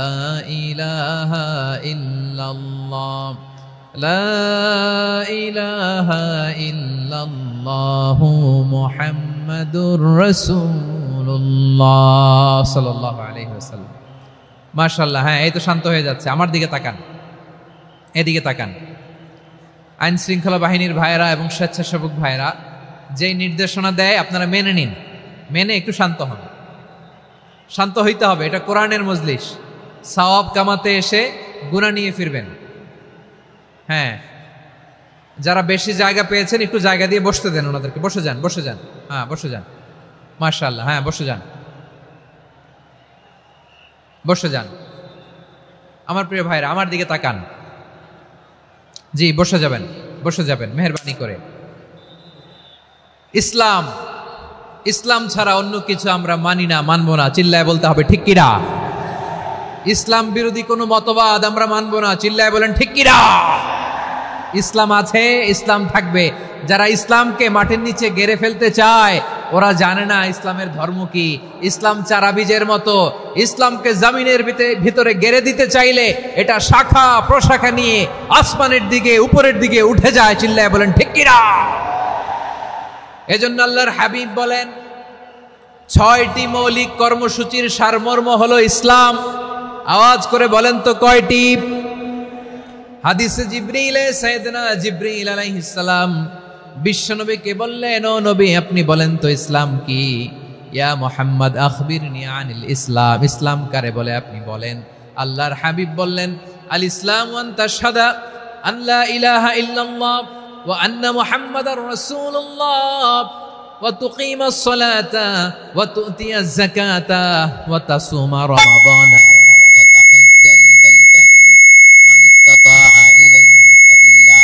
B: ইলাহা ইল্লাল্লাহ, লা ইলাহা ইল্লাল্লাহ মুহাম্মাদুর রাসূলুল্লাহ সাল্লাল্লাহু আলাইহি ওয়াসাল্লাম। মাশাআল্লাহ। হ্যাঁ, এই তো শান্ত হয়ে যাচ্ছে। আমার দিকে তাকান, এদিকে তাকান। আইন শৃঙ্খলা বাহিনীর ভাইয়েরা এবং স্বেচ্ছাসেবক ভাইয়েরা যেই নির্দেশনা দেয় আপনারা মেনে নিন, মেনে একটু শান্ত হন। শান্ত হইতে হবে, এটা কোরআনের মজলিস। সওয়াব কামাতে এসে গুনাহ নিয়ে ফিরবেন। হ্যাঁ, যারা বেশি জায়গা পেয়েছেন একটু জায়গা দিয়ে বসতে দেন ওনাদেরকে। বসে যান, বসে যান। হ্যাঁ, বসে যান। মাশাআল্লাহ। হ্যাঁ, বসে যান, বসে যান। আমার প্রিয় ভাইরা আমার দিকে তাকান। জি, বসে যাবেন, বসে যাবেন মেহেরবানি করে। ইসলাম, ইসলাম ছাড়া অন্য কিছু আমরা মানি না, মানবো না। চিল্লায় বলতে হবে ঠিক কিনা? ইসলাম বিরোধী কোনো মতবাদ আমরা মানবো না। চিল্লায় বলেন ঠিক কিনা? ইসলাম আছে, ইসলাম থাকবে। যারা ইসলামকে মাটির নিচে গেড়ে ফেলতে চায় ওরা জানে না ইসলামের ধর্ম কি। ইসলাম চারা বীজের মতো, ইসলামকে জমিনের ভিতরে গেড়ে দিতে চাইলে এটা শাখা প্রশাখা নিয়ে আসমানের দিকে, উপরের দিকে উঠে যায়। চিল্লায় বলেন ঠিক কিনা? এজন্য আল্লাহর হাবিব বলেন 6টি মৌলিক কর্মসূচির সারমর্ম হলো ইসলাম। আওয়াজ করে বলেন তো কয়টি? হাদিসে জিবরিলে সাইয়েদনা জিবরিল আলাইহিস সালাম বিশ্বনবীকে বললেন, ও নবী আপনি বলেন তো ইসলাম কি? ইয়া মুহাম্মদ আখবিরনি আনিল ইসলাম, ইসলাম কারে বলে আপনি বলেন। আল্লাহর হাবিব বললেন, আল ইসলাম আন তাশহাদা আন লা ইলাহা ইল্লাল্লাহ ওয়া আন্না মুহাম্মাদার রাসূলুল্লাহ ওয়া তুকিমাস সালাতা ওয়া তুতিয়াজ যাকাতা ওয়া তাসুমা রমাদানা ওয়া তাহুজ্জাল বাইতা মান ইসতাতাআ ইলাইহি সাবিলা।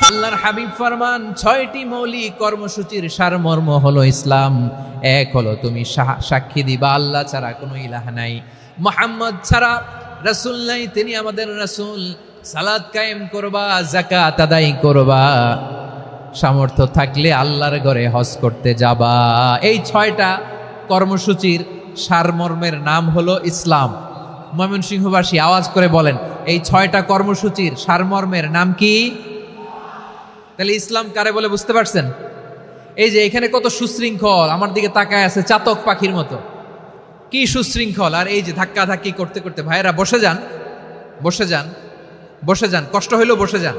B: আল্লাহর হাবিব ফরমান 6টি মৌলিক কর্মসূচির সারমর্ম হলো ইসলাম। এক হলো তুমি সাক্ষী দিবা আল্লাহ ছাড়া কোনো ইলাহ নাই, মুহাম্মদ ছাড়া রাসূল নাই, তিনি আমাদের রাসূল। সালাত কায়েম করবা, যাকাত আদায় করবা, সামর্থ্য থাকলে আল্লাহর ঘরে হজ করতে যাবা। এই 6টা কর্মসূচির সারমর্মের নাম হলো ইসলাম। ময়মনসিংহবাসী আওয়াজ করে বলেন, এই 6টা কর্মসূচির সারমর্মের নাম কি? তাহলে ইসলাম কারে বলে বুঝতে পারছেন? এই যে এখানে কত সুশৃঙ্খল, আমার দিকে তাকায় আছে চাতক পাখির মতো, কি সুশৃঙ্খল। আর এই যে ধাক্কা ধাক্কি করতে করতে, ভাইয়েরা বসে যান, বসে যান, বসে যান, কষ্ট হইলেও বসে যান,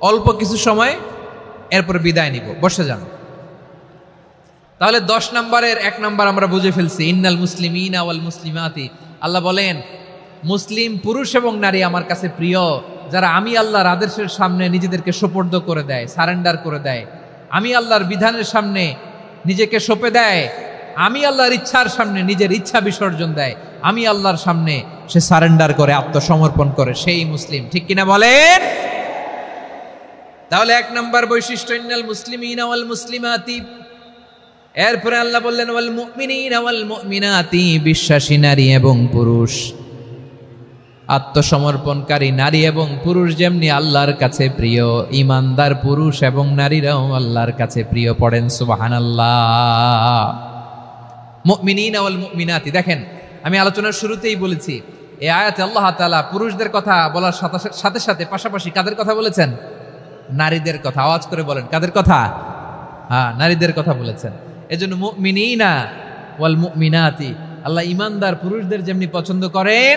B: অল্প কিছু সময় এরপরে বিদায় নিব, বসে যান। তাহলে 10 নম্বরের 1 নম্বর আমরা বুঝে ফেলছি, ইন্নাল মুসলিমিনা ওয়াল মুসলিমাতি। আল্লাহ বলেন মুসলিম পুরুষ এবং নারী আমার কাছে প্রিয়, যারা আমি আল্লাহর আদেশের সামনে নিজেদেরকে সোপর্দ করে দেয়, সারেন্ডার করে দেয়, আমি আল্লাহর বিধানের সামনে নিজেকে সঁপে দেয়, আমি আল্লাহর ইচ্ছার সামনে নিজের ইচ্ছা বিসর্জন দেয়, আমি আল্লাহর সামনে সে সারেন্ডার করে, আত্মসমর্পণ করে, সেই মুসলিম। ঠিক কিনা বলেন? তাহলে 1 নম্বর বৈশিষ্ট্য ইন্নাল মুসলিমিনা ওয়াল মুসলিমাতি। এরপরে আল্লাহ বললেন ওয়াল মুমিনিনা ওয়াল মুমিনাতি, বিশ্বাসী নারী এবং পুরুষ, আত্মসমর্পণকারী নারী এবং পুরুষ যেমনি আল্লাহর কাছে প্রিয়, ইমানদার পুরুষ এবং নারীরাও আল্লাহর কাছে প্রিয়। পড়েন সুবহানাল্লাহ। মুমিনিনা ওয়াল মুমিনাতি। দেখেন, আমি আলোচনার শুরুতেই বলেছি, এই আয়াতে আল্লাহ তাআলা পুরুষদের কথা বলার সাথে সাথে পাশাপাশি কাদের কথা বলেছেন? নারীদের কথা। আওয়াজ করে বলেন, কাদের কথা? হ্যাঁ, নারীদের কথা বলেছেন। এজন্য মুমিনিনা ওয়াল মুমিনাতি, আল্লাহ ইমানদার পুরুষদের যেমনি পছন্দ করেন,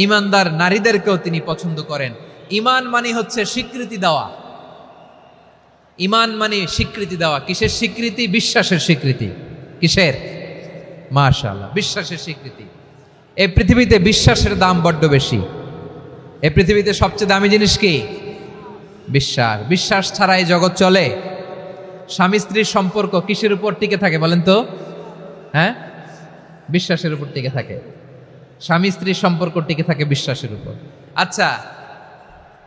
B: ইমানদার নারীদেরকেও তিনি পছন্দ করেন। ঈমান মানে হচ্ছে স্বীকৃতি দেওয়া। ঈমান মানে স্বীকৃতি দেওয়া। কিসের স্বীকৃতি? বিশ্বাসের স্বীকৃতি। কিসের? মাশাআল্লাহ, বিশ্বাসের স্বীকৃতি। এই পৃথিবীতে বিশ্বাসের দাম বড্ড বেশি। এই পৃথিবীতে সবচেয়ে দামি জিনিস কি? বিশ্বাস। বিশ্বাস ছাড়া এই জগৎ চলে? স্বামী স্ত্রীর সম্পর্ক কিসের উপর টিকে থাকে বলেন তো? হ্যাঁ, বিশ্বাসের উপর টিকে থাকে। স্বামী স্ত্রীর সম্পর্ক টিকে থাকে বিশ্বাসের উপর। আচ্ছা,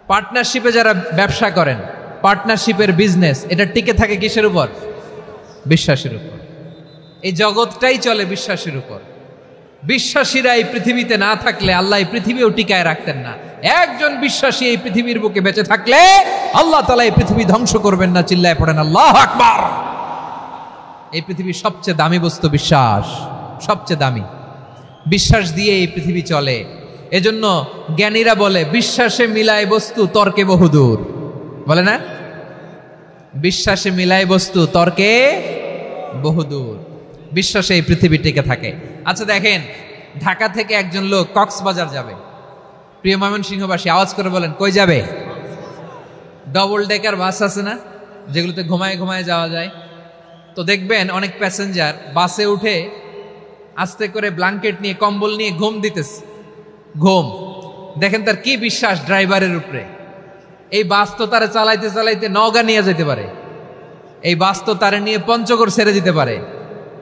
B: পার্টনারশিপে যারা ব্যবসা করেন, পার্টনারশিপের বিজনেস, এটা টিকে থাকে কিসের উপর? বিশ্বাসের উপর। এই জগৎটাই চলে বিশ্বাসের উপর। বিশ্বাসীরা এই পৃথিবীতে না থাকলে আল্লাহ এই পৃথিবীও টিকায় রাখতেন না। একজন বিশ্বাসী এই পৃথিবীর বুকে বেঁচে থাকলে আল্লাহ তাআলা এই পৃথিবী ধ্বংস করবেন না। চিল্লায় পড়েন আল্লাহু আকবার। এই পৃথিবীর সবচেয়ে দামি বস্তু বিশ্বাস, সবচেয়ে দামি। বিশ্বাস দিয়ে এই পৃথিবী চলে। এজন্য জ্ঞানীরা বলে বিশ্বাসে মিলায় বস্তু, তর্কে বহুদূর। বলে না? বিশ্বাসে মিলায় বস্তু, তর্কে বহুদূর। বিশ্বাসে এই পৃথিবী টিকে থাকে। আচ্ছা দেখেন, ঢাকা থেকে একজন লোক কক্সবাজার যাবে। প্রিয় ময়মনসিংহবাসী আওয়াজ করে বলেন, কই যাবে? ডবল ডেকার বাস আছে না, যেগুলোতে ঘুমায় ঘুমায় যাওয়া যায়। তো দেখবেন অনেক প্যাসেঞ্জার বাসে উঠে আস্তে করে ব্ল্যাঙ্কেট নিয়ে, কম্বল নিয়ে ঘুম দিতেছে। ঘুম দেখেন তার কি বিশ্বাস ড্রাইভারের উপরে। এই বাস তো তারা চালাইতে চালাইতে নওগাঁ নিয়ে যেতে পারে, এই বাস তো তারা নিয়ে পঞ্চগড় ছেড়ে দিতে পারে,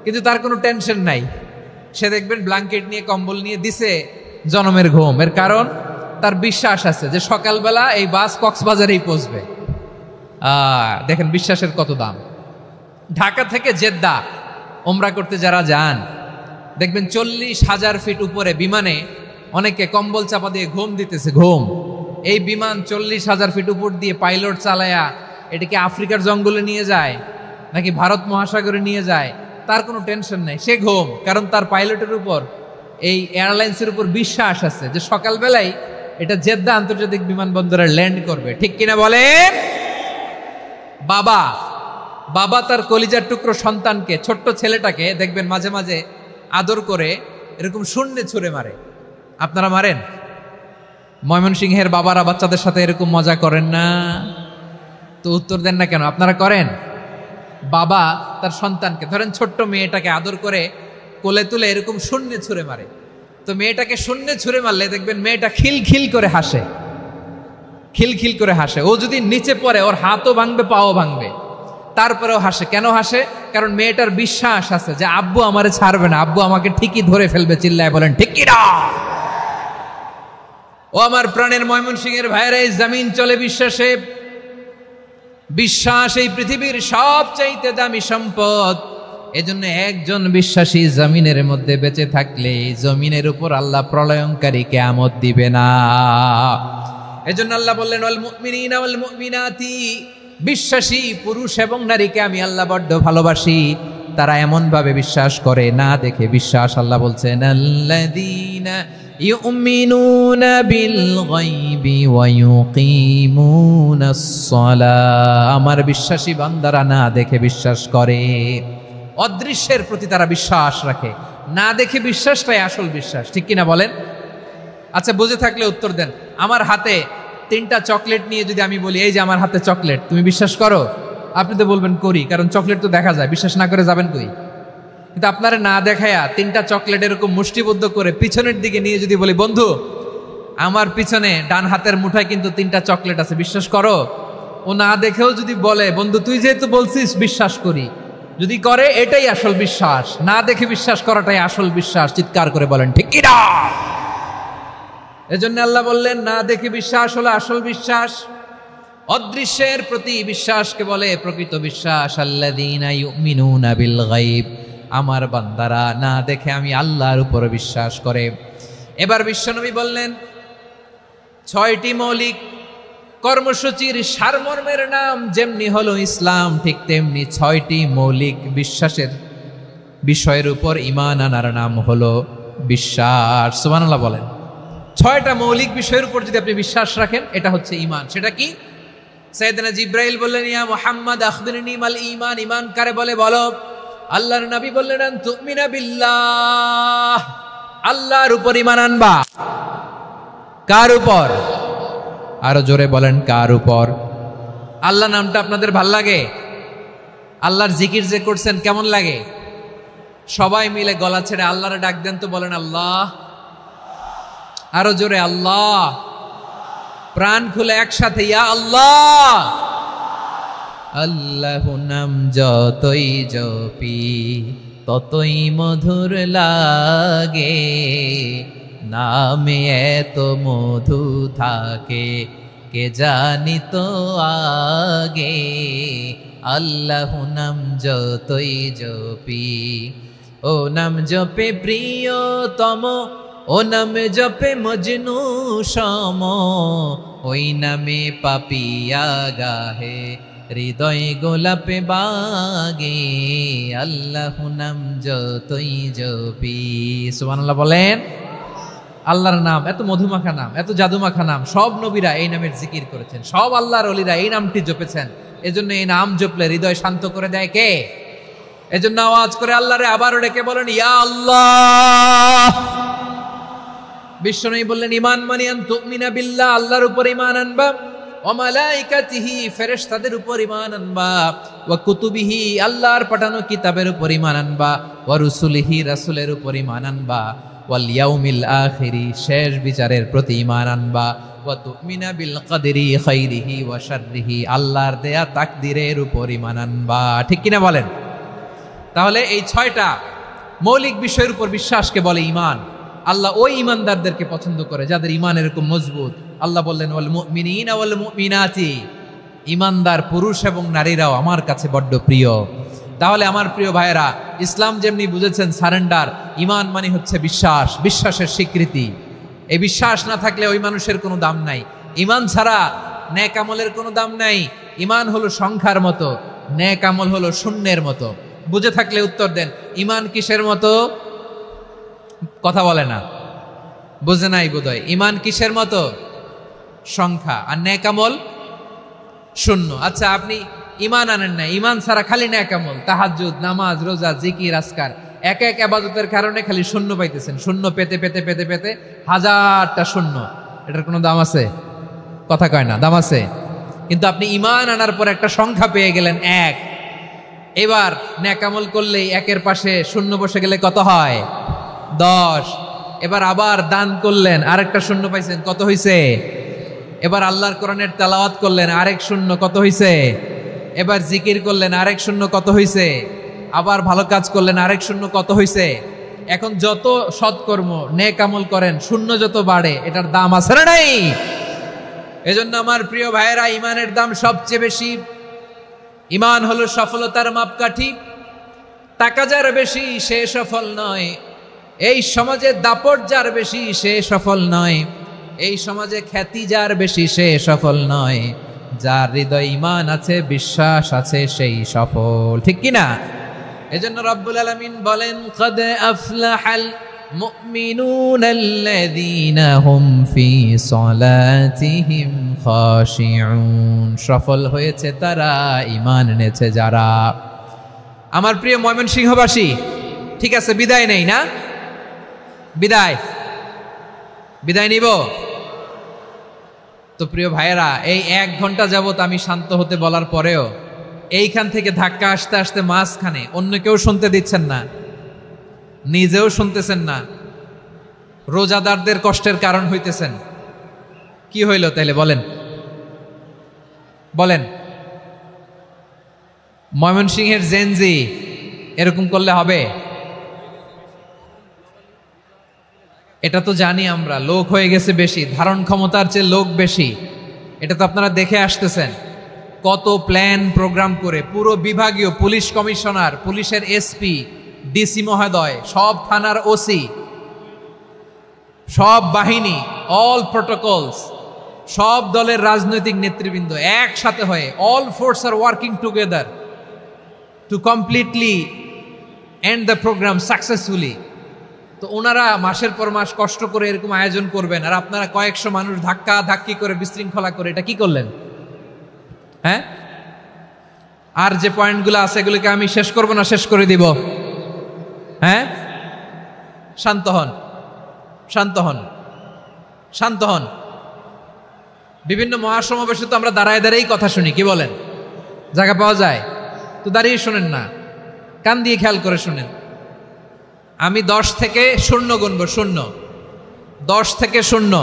B: কিন্তু তার কোনো টেনশন নাই। সে দেখবেন ব্ল্যাঙ্কেট নিয়ে, কম্বল নিয়ে দিছে জনমের ঘুম। এর কারণ তার বিশ্বাস আছে যে সকালবেলা এই বাস কক্সবাজারেই পৌঁছবে। দেখেন বিশ্বাসের কত দাম। ঢাকা থেকে জেদ্দা ওমরা করতে যারা যান, দেখবেন 40,000 ফিট উপরে বিমানে অনেকে কম্বল চাপা দিয়ে ঘুম দিতেছে। ঘুম। এই বিমান 40,000 ফিট উপর দিয়ে পাইলট চালায়া এটাকে আফ্রিকার জঙ্গলে নিয়ে যায় নাকি ভারত মহাসাগরে নিয়ে যায়, তার কোনো টেনশন নাই। সে ঘুম, কারণ তার পাইলটের উপর, এই এয়ারলাইন্সের উপর বিশ্বাস আছে যে সকালবেলায় এটা জেদ্দা আন্তর্জাতিক বিমানবন্দরে ল্যান্ড করবে। ঠিক কিনা বলেন? বাবা বাবা তার কলিজার টুকরো সন্তানকে, ছোট্ট ছেলেটাকে দেখবেন মাঝে মাঝে আদর করে এরকম শূন্যে ছুঁড়ে মারে। আপনারা মারেন? ময়মনসিংহের বাবারা বাচ্চাদের সাথে এরকম মজা করেন না? তো উত্তর দেন না কেন? আপনারা করেন? বাবা তার সন্তানকে, ধরেন ছোট্ট মেয়েটাকে আদর করে কোলে তুলে এরকম শূন্যে ছুঁড়ে মারে। তো মেয়েটাকে শূন্যে ছুঁড়ে মারলে দেখবেন মেয়েটা খিলখিল করে হাসে, খিলখিল করে হাসে। ও যদি নিচে পড়ে ওর হাতও ভাঙবে, পাও ভাঙবে, তারপরেও হাসে। কেন হাসে? কারণ মেয়েটার বিশ্বাস আছে যে আব্বু আমারে ছাড়বে না, আব্বু আমাকে ঠিকই ধরে ফেলবে। চিল্লায় বলেন ঠিক কিনা? ও আমার প্রাণের ময়মনসিংহের ভাইরা, এই জমিন চলে বিশ্বাসে। বিশ্বাস এই পৃথিবীর সবচাইতে দামি সম্পদ। এজন্য একজন বিশ্বাসী জমিনের মধ্যে বেঁচে থাকলে জমিনের উপর আল্লাহ প্রলয়ঙ্কারী কিয়ামত দিবে না। এজন্য আল্লাহ বললেন ওয়াল মুমিনিনা ওয়াল মুমিনাতি, বিশ্বাসী পুরুষ এবং নারীকে আমি আল্লাহ বড্ড ভালোবাসি, তারা এমন ভাবে বিশ্বাস করে না দেখে বিশ্বাস। আল্লাহ বলছেন আল্লাযীনা ইউমিনুনা বিল গায়বি ওয়া ইউকিমুনাস সালাহ, আমার বিশ্বাসী বান্দারা না দেখে বিশ্বাস করে। অদৃশ্যের প্রতি তারা বিশ্বাস রাখে, না দেখে বিশ্বাসটাই আসল বিশ্বাস, ঠিক কিনা বলেন? আচ্ছা, বুঝে থাকলে উত্তর দেন। আমার হাতে 3টা চকলেট নিয়ে যদি আমি বলি এই যে আমার হাতে চকলেট, তুমি বিশ্বাস করো? আপনি তো বলবেন করি, কারণ চকলেট তো দেখা যায়, বিশ্বাস না করে যাবেন কই? কিন্তু আপনারা না দেখায়া 3টা চকলেট এরকম মুষ্টিবদ্ধ করে পিছনের দিকে নিয়ে যদি বলি বন্ধু আমার পিছনে ডান হাতের মুঠায় কিন্তু 3টা চকলেট আছে, বিশ্বাস করো? ও না দেখেও যদি বলে বন্ধু তুই যেহেতু বলছিস বিশ্বাস করি, যদি করে এটাই আসল বিশ্বাস, না দেখে বিশ্বাস করাটাই আসল বিশ্বাস। চিৎকার করে বলেন ঠিক কি না? এজন্য আল্লাহ বললেন না দেখে বিশ্বাস হলো আসল বিশ্বাস। অদৃশ্যের প্রতি বিশ্বাসকে বলে প্রকৃত বিশ্বাস। আল্লাযীনা ইউমিনুনা বিল গায়ব, আমার বান্দারা না দেখে আমি আল্লাহর উপর বিশ্বাস করে। এবার বিশ্বনবী বললেন 6টি মৌলিক কর্মসূচির সারমর্মের নাম যেমনি হলো ইসলাম, ঠিক তেমনি 6টি মৌলিক বিশ্বাসের বিষয়ের উপর ঈমান আনার নাম হলো বিশ্বাস। সুবহানাল্লাহ বলেন। 6টা মৌলিক বিষয়ের উপর যদি আপনি বিশ্বাস রাখেন এটা হচ্ছে ঈমান। সেটা কি? সাইয়েদনা জিবরাইল বললেন ইয়া মুহাম্মদ আখবিরনি মাল ঈমান, ঈমান কারে বলে বলো। আল্লাহর নবী বললেন আন তুমিনা বিল্লাহ, আল্লাহর উপর ঈমান আনবা। কার উপর? আরো জোরে বলেন কার উপর? আল্লাহ নামটা আপনাদের ভাল লাগে? আল্লাহর জিকির যে করছেন কেমন লাগে? সবাই মিলে গলা ছেড়ে আল্লাহরে ডাক দেন তো, বলেন আল্লাহ। আরো জোরে আল্লাহ। প্রাণ খুলে একসাথে ইয়া আল্লাহ। আল্লাহু নাম যতই জপি ততই মধুর লাগে, নামে এত মধু থাকে কে জানি তো আগে। আল্লাহু নাম যতই জপি, ও নাম জপে প্রিয়তম, ও নামে জপে মজনু সম, ওই নামে পাপিয়া গাহে হৃদয় গোলাপে বাগে। আল্লাহু নাম যতই জপি। সুবহানাল্লাহ বলেন। আল্লাহর নাম এত মধুমাখা নাম, এত জাদুমাখা নাম, সব নবীরা এই নামের জিকির করেছেন, সব আল্লাহর ওলিরা এই নামটি জপেছেন। এজন্য এই নাম জপলে হৃদয় শান্ত করে দেয় কে? এজন্য আওয়াজ করে আল্লাহরে আবারও ডেকে বলেন ইয়া আল্লাহ। বিশ্বনবী বললেন ঈমান মানে আন তুমিনা বিল্লাহ, আল্লাহর উপর ঈমান আনবা, ওয়া মালাইকাতিহি ফেরেশতাদের উপর ঈমান আনবা, ওয়া কুতুবিহি আল্লাহর পাঠানো কিতাবের উপর ঈমান আনবা, ওয়া রুসুলিহি রাসূলের উপর ঈমান আনবা, ওয়াল ইয়াউমিল আখিরি শেষ বিচারের প্রতি ঈমান আনবা, ওয়া তুমিনা বিল কদরি খাইরিহি ওয়া শাররিহি আল্লাহর দেয়া তাকদীরের উপর ঈমান আনবা। ঠিক কিনা বলেন? তাহলে এই 6টা মৌলিক বিষয়ের উপর বিশ্বাসকে বলে ঈমান। আল্লাহ ওই ঈমানদারদেরকে পছন্দ করে যাদের ঈমান এরকম মজবুত। আল্লাহ বললেন ওয়াল মুমিনিনা ওয়াল মুমিনাতি, ঈমানদার পুরুষ এবং নারীরাও আমার কাছে বড্ড প্রিয়। তাহলে আমার প্রিয় ভাইয়েরা, ইসলাম যেমনি বুঝেছেন সারেন্ডার, ঈমান মানে হচ্ছে বিশ্বাস, বিশ্বাসের স্বীকৃতি। এই বিশ্বাস না থাকলে ওই মানুষের কোনো দাম নাই। ঈমান ছাড়া নেক আমলের কোনো দাম নাই। ঈমান হলো সংখ্যার মতো, নেক আমল হলো শূন্যের মতো। বুঝে থাকলে উত্তর দেন, ঈমান কিসের মতো? কথা বলে না, বুঝে নাই বোধহয়। ঈমান কিসের মতো? সংখ্যা। আর নেক আমল শূন্য। আচ্ছা, আপনি ঈমান আনেন না, ঈমান ছাড়া খালি নেক আমল, তাহাজ্জুদ, নামাজ, রোজা, জিকির, আজকার, এক এক ইবাদতের কারণে খালি শূন্য পাইতেছেন। শূন্য পেতে পেতে পেতে পেতে হাজারটা শূন্য। এটার কোনো দাম আছে? কথা কয় না, দাম আছে। কিন্তু আপনি ঈমান আনার পর একটা সংখ্যা পেয়ে গেলেন 1। এবার নেক আমল করলেই 1-এর পাশে শূন্য বসে গেলে কত হয়? 10। এবার আবার দান করলেন, আরেকটা শূন্য পাইছেন, কত হইছে? এবার আল্লাহর কোরআনের তেলাওয়াত করলেন, আরেক শূন্য, কত হইছে? এবার জিকির করলেন, আরেক শূন্য, কত হইছে? আবার ভালো কাজ করলেন, আরেক শূন্য, কত হইছে? এখন যত সৎকর্ম নেক আমল করেন, শূন্য যত বাড়ে, এটার দাম আছে না নাই? এজন্য আমার প্রিয় ভাইয়েরা, ঈমানের দাম সবচেয়ে বেশি। ঈমান হলো সফলতার মাপকাঠি। টাকা যার বেশি সে সফল নয়, এই সমাজে দাপট যার বেশি সে সফল নয়, এই সমাজে খ্যাতি যার বেশি সে সফল নয়, যার হৃদয় ঈমান আছে, বিশ্বাস আছে, সেই সফল। ঠিক কি না? এজন্য রব্বুল আলামিন বলেন, ক্বাদ আফলাহাল মুমিনুনাল্লাযীনা হুম ফি সলাতিহিম খাশিউন। সফল হয়েছে তারা, ঈমান এনেছে যারা। আমার প্রিয় ময়মনসিংহবাসী, ঠিক আছে, বিদায় নেই না? বিদায় নিব তো। প্রিয় ভাইয়েরা, এই 1 ঘন্টা যাবত আমি শান্ত হতে বলার পরেও এইখান থেকে ধাক্কা আসতে আসতে মাঝখানে অন্য কেউ শুনতে দিচ্ছেন না, নিজেও শুনতেছেন না, রোজাদারদের কষ্টের কারণ হইতেছেন। কি হইল তাইলে বলেন? ময়মনসিংহের জেনজি এরকম করলে হবে? এটা তো জানি আমরা, লোক হয়ে গেছে বেশি, ধারণ ক্ষমতার চেয়ে লোক বেশি। এটা তো আপনারা দেখে আসতেছেন, কত প্ল্যান প্রোগ্রাম করে পুরো বিভাগীয় পুলিশ কমিশনার, পুলিশের এসপি, ডিসি মহোদয়, সব থানার ওসি, সব বাহিনী, অল প্রোটোকলস, সব দলের রাজনৈতিক নেতৃবৃন্দ একসাথে হয়ে, all force are working together to completely end the programme successfully. তো ওনারা মাসের পর মাস কষ্ট করে এরকম আয়োজন করবেন, আর আপনারা কয়েকশো মানুষ ধাক্কা ধাক্কি করে বিশৃঙ্খলা করে এটা কি করলেন? হ্যাঁ, আর যে পয়েন্টগুলো আছে এগুলোকে আমি শেষ করব না শেষ করে দিব? হ্যাঁ, শান্ত হন। বিভিন্ন মহাসমাবেশে তো আমরা দাঁড়ায় দাঁড়িয়েই কথা শুনি, কি বলেন? জায়গা পাওয়া যায় তো দাঁড়িয়ে শোনেন না, কান দিয়ে খেয়াল করে শুনেন। আমি 10 থেকে 0 গুনব, 0, 10 থেকে 0,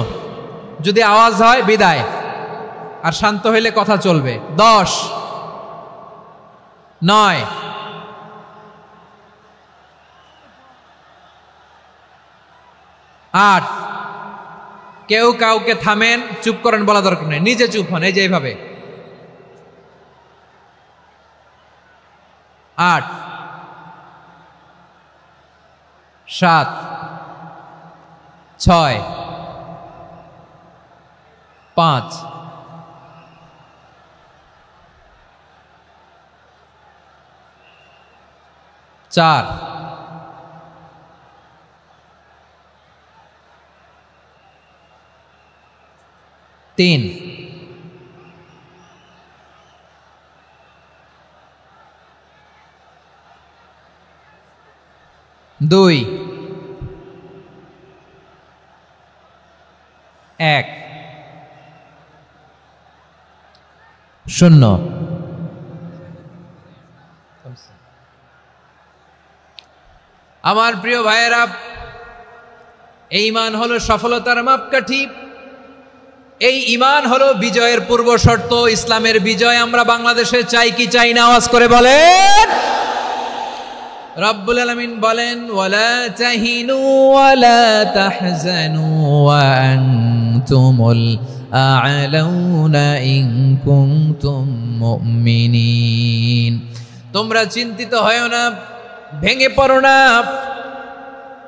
B: যদি আওয়াজ হয় বিদায়, আর শান্ত হইলে কথা চলবে। 10, 9, 8, কেউ কাউকে থামেন, চুপ করেন বলা দরকার নেই, নিজে চুপ হন, এই যে এইভাবে। 8, 7, 6, 5, 4, 3, 2, 1, 0। আমার প্রিয় ভাইয়েরা, এই ঈমান হলো সফলতার মাপকাঠি, এই ঈমান হলো বিজয়ের পূর্ব শর্ত। ইসলামের বিজয় আমরা বাংলাদেশে চাই কি চাই না? আওয়াজ করে বলেন। রব্বুল আলামিন বলেন, ওয়ালা তাহিনু ওয়ালা তাহজানু ওয়া আনতুমুল আ'লাউনা ইন কুনতুম মুমিনিন। তোমরা চিন্তিত হয়ো না, ভেঙে পড়ো না,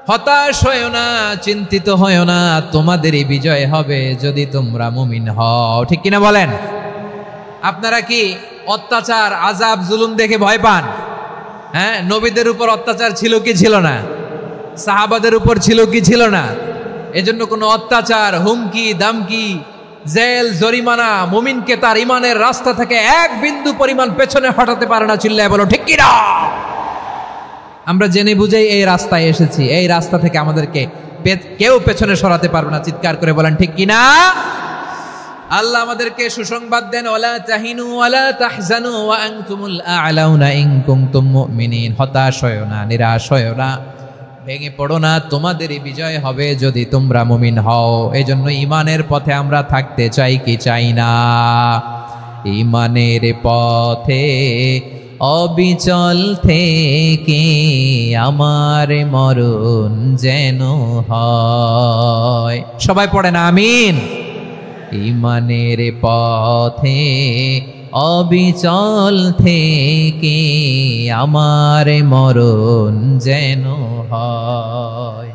B: হতাশ হয়ো না, চিন্তিত হয়ো না, তোমাদেরই বিজয় হবে যদি তোমরা মুমিন হও। ঠিক কিনা বলেন? আপনারা কি অত্যাচার, আযাব, জুলুম দেখে ভয় পান? হ্যাঁ, নবীদের উপর অত্যাচার ছিল কি ছিল না? সাহাবাদের উপর ছিল কি ছিল না? এজন্য কোনো অত্যাচার, হুমকি, দামকি, জেল, জরিমানা মুমিনকে তার ইমানের রাস্তা থেকে 1 বিন্দু পরিমাণ পেছনে হটাতে পারে না। চিল্লায় বলো ঠিক কিনা? আমরা জেনে বুঝেই এই রাস্তায় এসেছি, এই রাস্তা থেকে আমাদেরকে কেউ পেছনে সরাতে পারবে না। চিৎকার করে বলেন ঠিক কিনা? আল্লাহ আমাদেরকে সুসংবাদ দেন, ওয়ালা তাহিনু ওয়ালা তাহজানু ওয়া আনতুমুল আ'লাউনা ইন কুনতুম মুমিনিন। হতাশ হয়ো না, নিরাশ হয়ো না, ভেঙে পড়ো না, তোমাদেরই বিজয় হবে যদি তোমরা মুমিন হও। এজন্য ঈমানের পথে আমরা থাকতে চাই কি চাই না? ঈমানের পথে অবিচল থেকে আমার মরণ যেন হয়। সবাই পড়েন আমিন। ঈমানের পথে অবিচল থেকে আমার মরণ যেন হয়।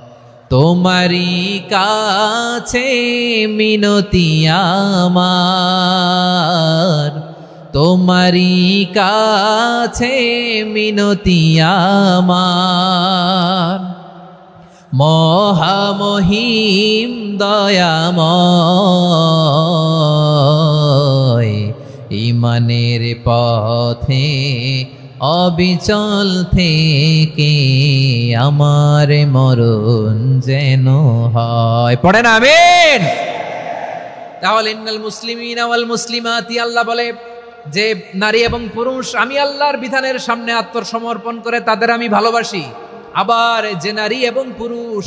B: তোমারি কাছে মিনতি আমার, তোমারি কাছে মিনতি আমার, মহামহিম দয়াময়, ইমানের পথে অবিচল থেকে আমার মরণ যেন হয়। পড়েন আমিন। তাহলে ইন্নাল মুসলিমিনা ওয়াল মুসলিমাতি, আল্লাহ বলে যে নারী এবং পুরুষ আমি আল্লাহর বিধানের সামনে আত্মসমর্পণ করে তাদের আমি ভালোবাসি। আবার যে নারী এবং পুরুষ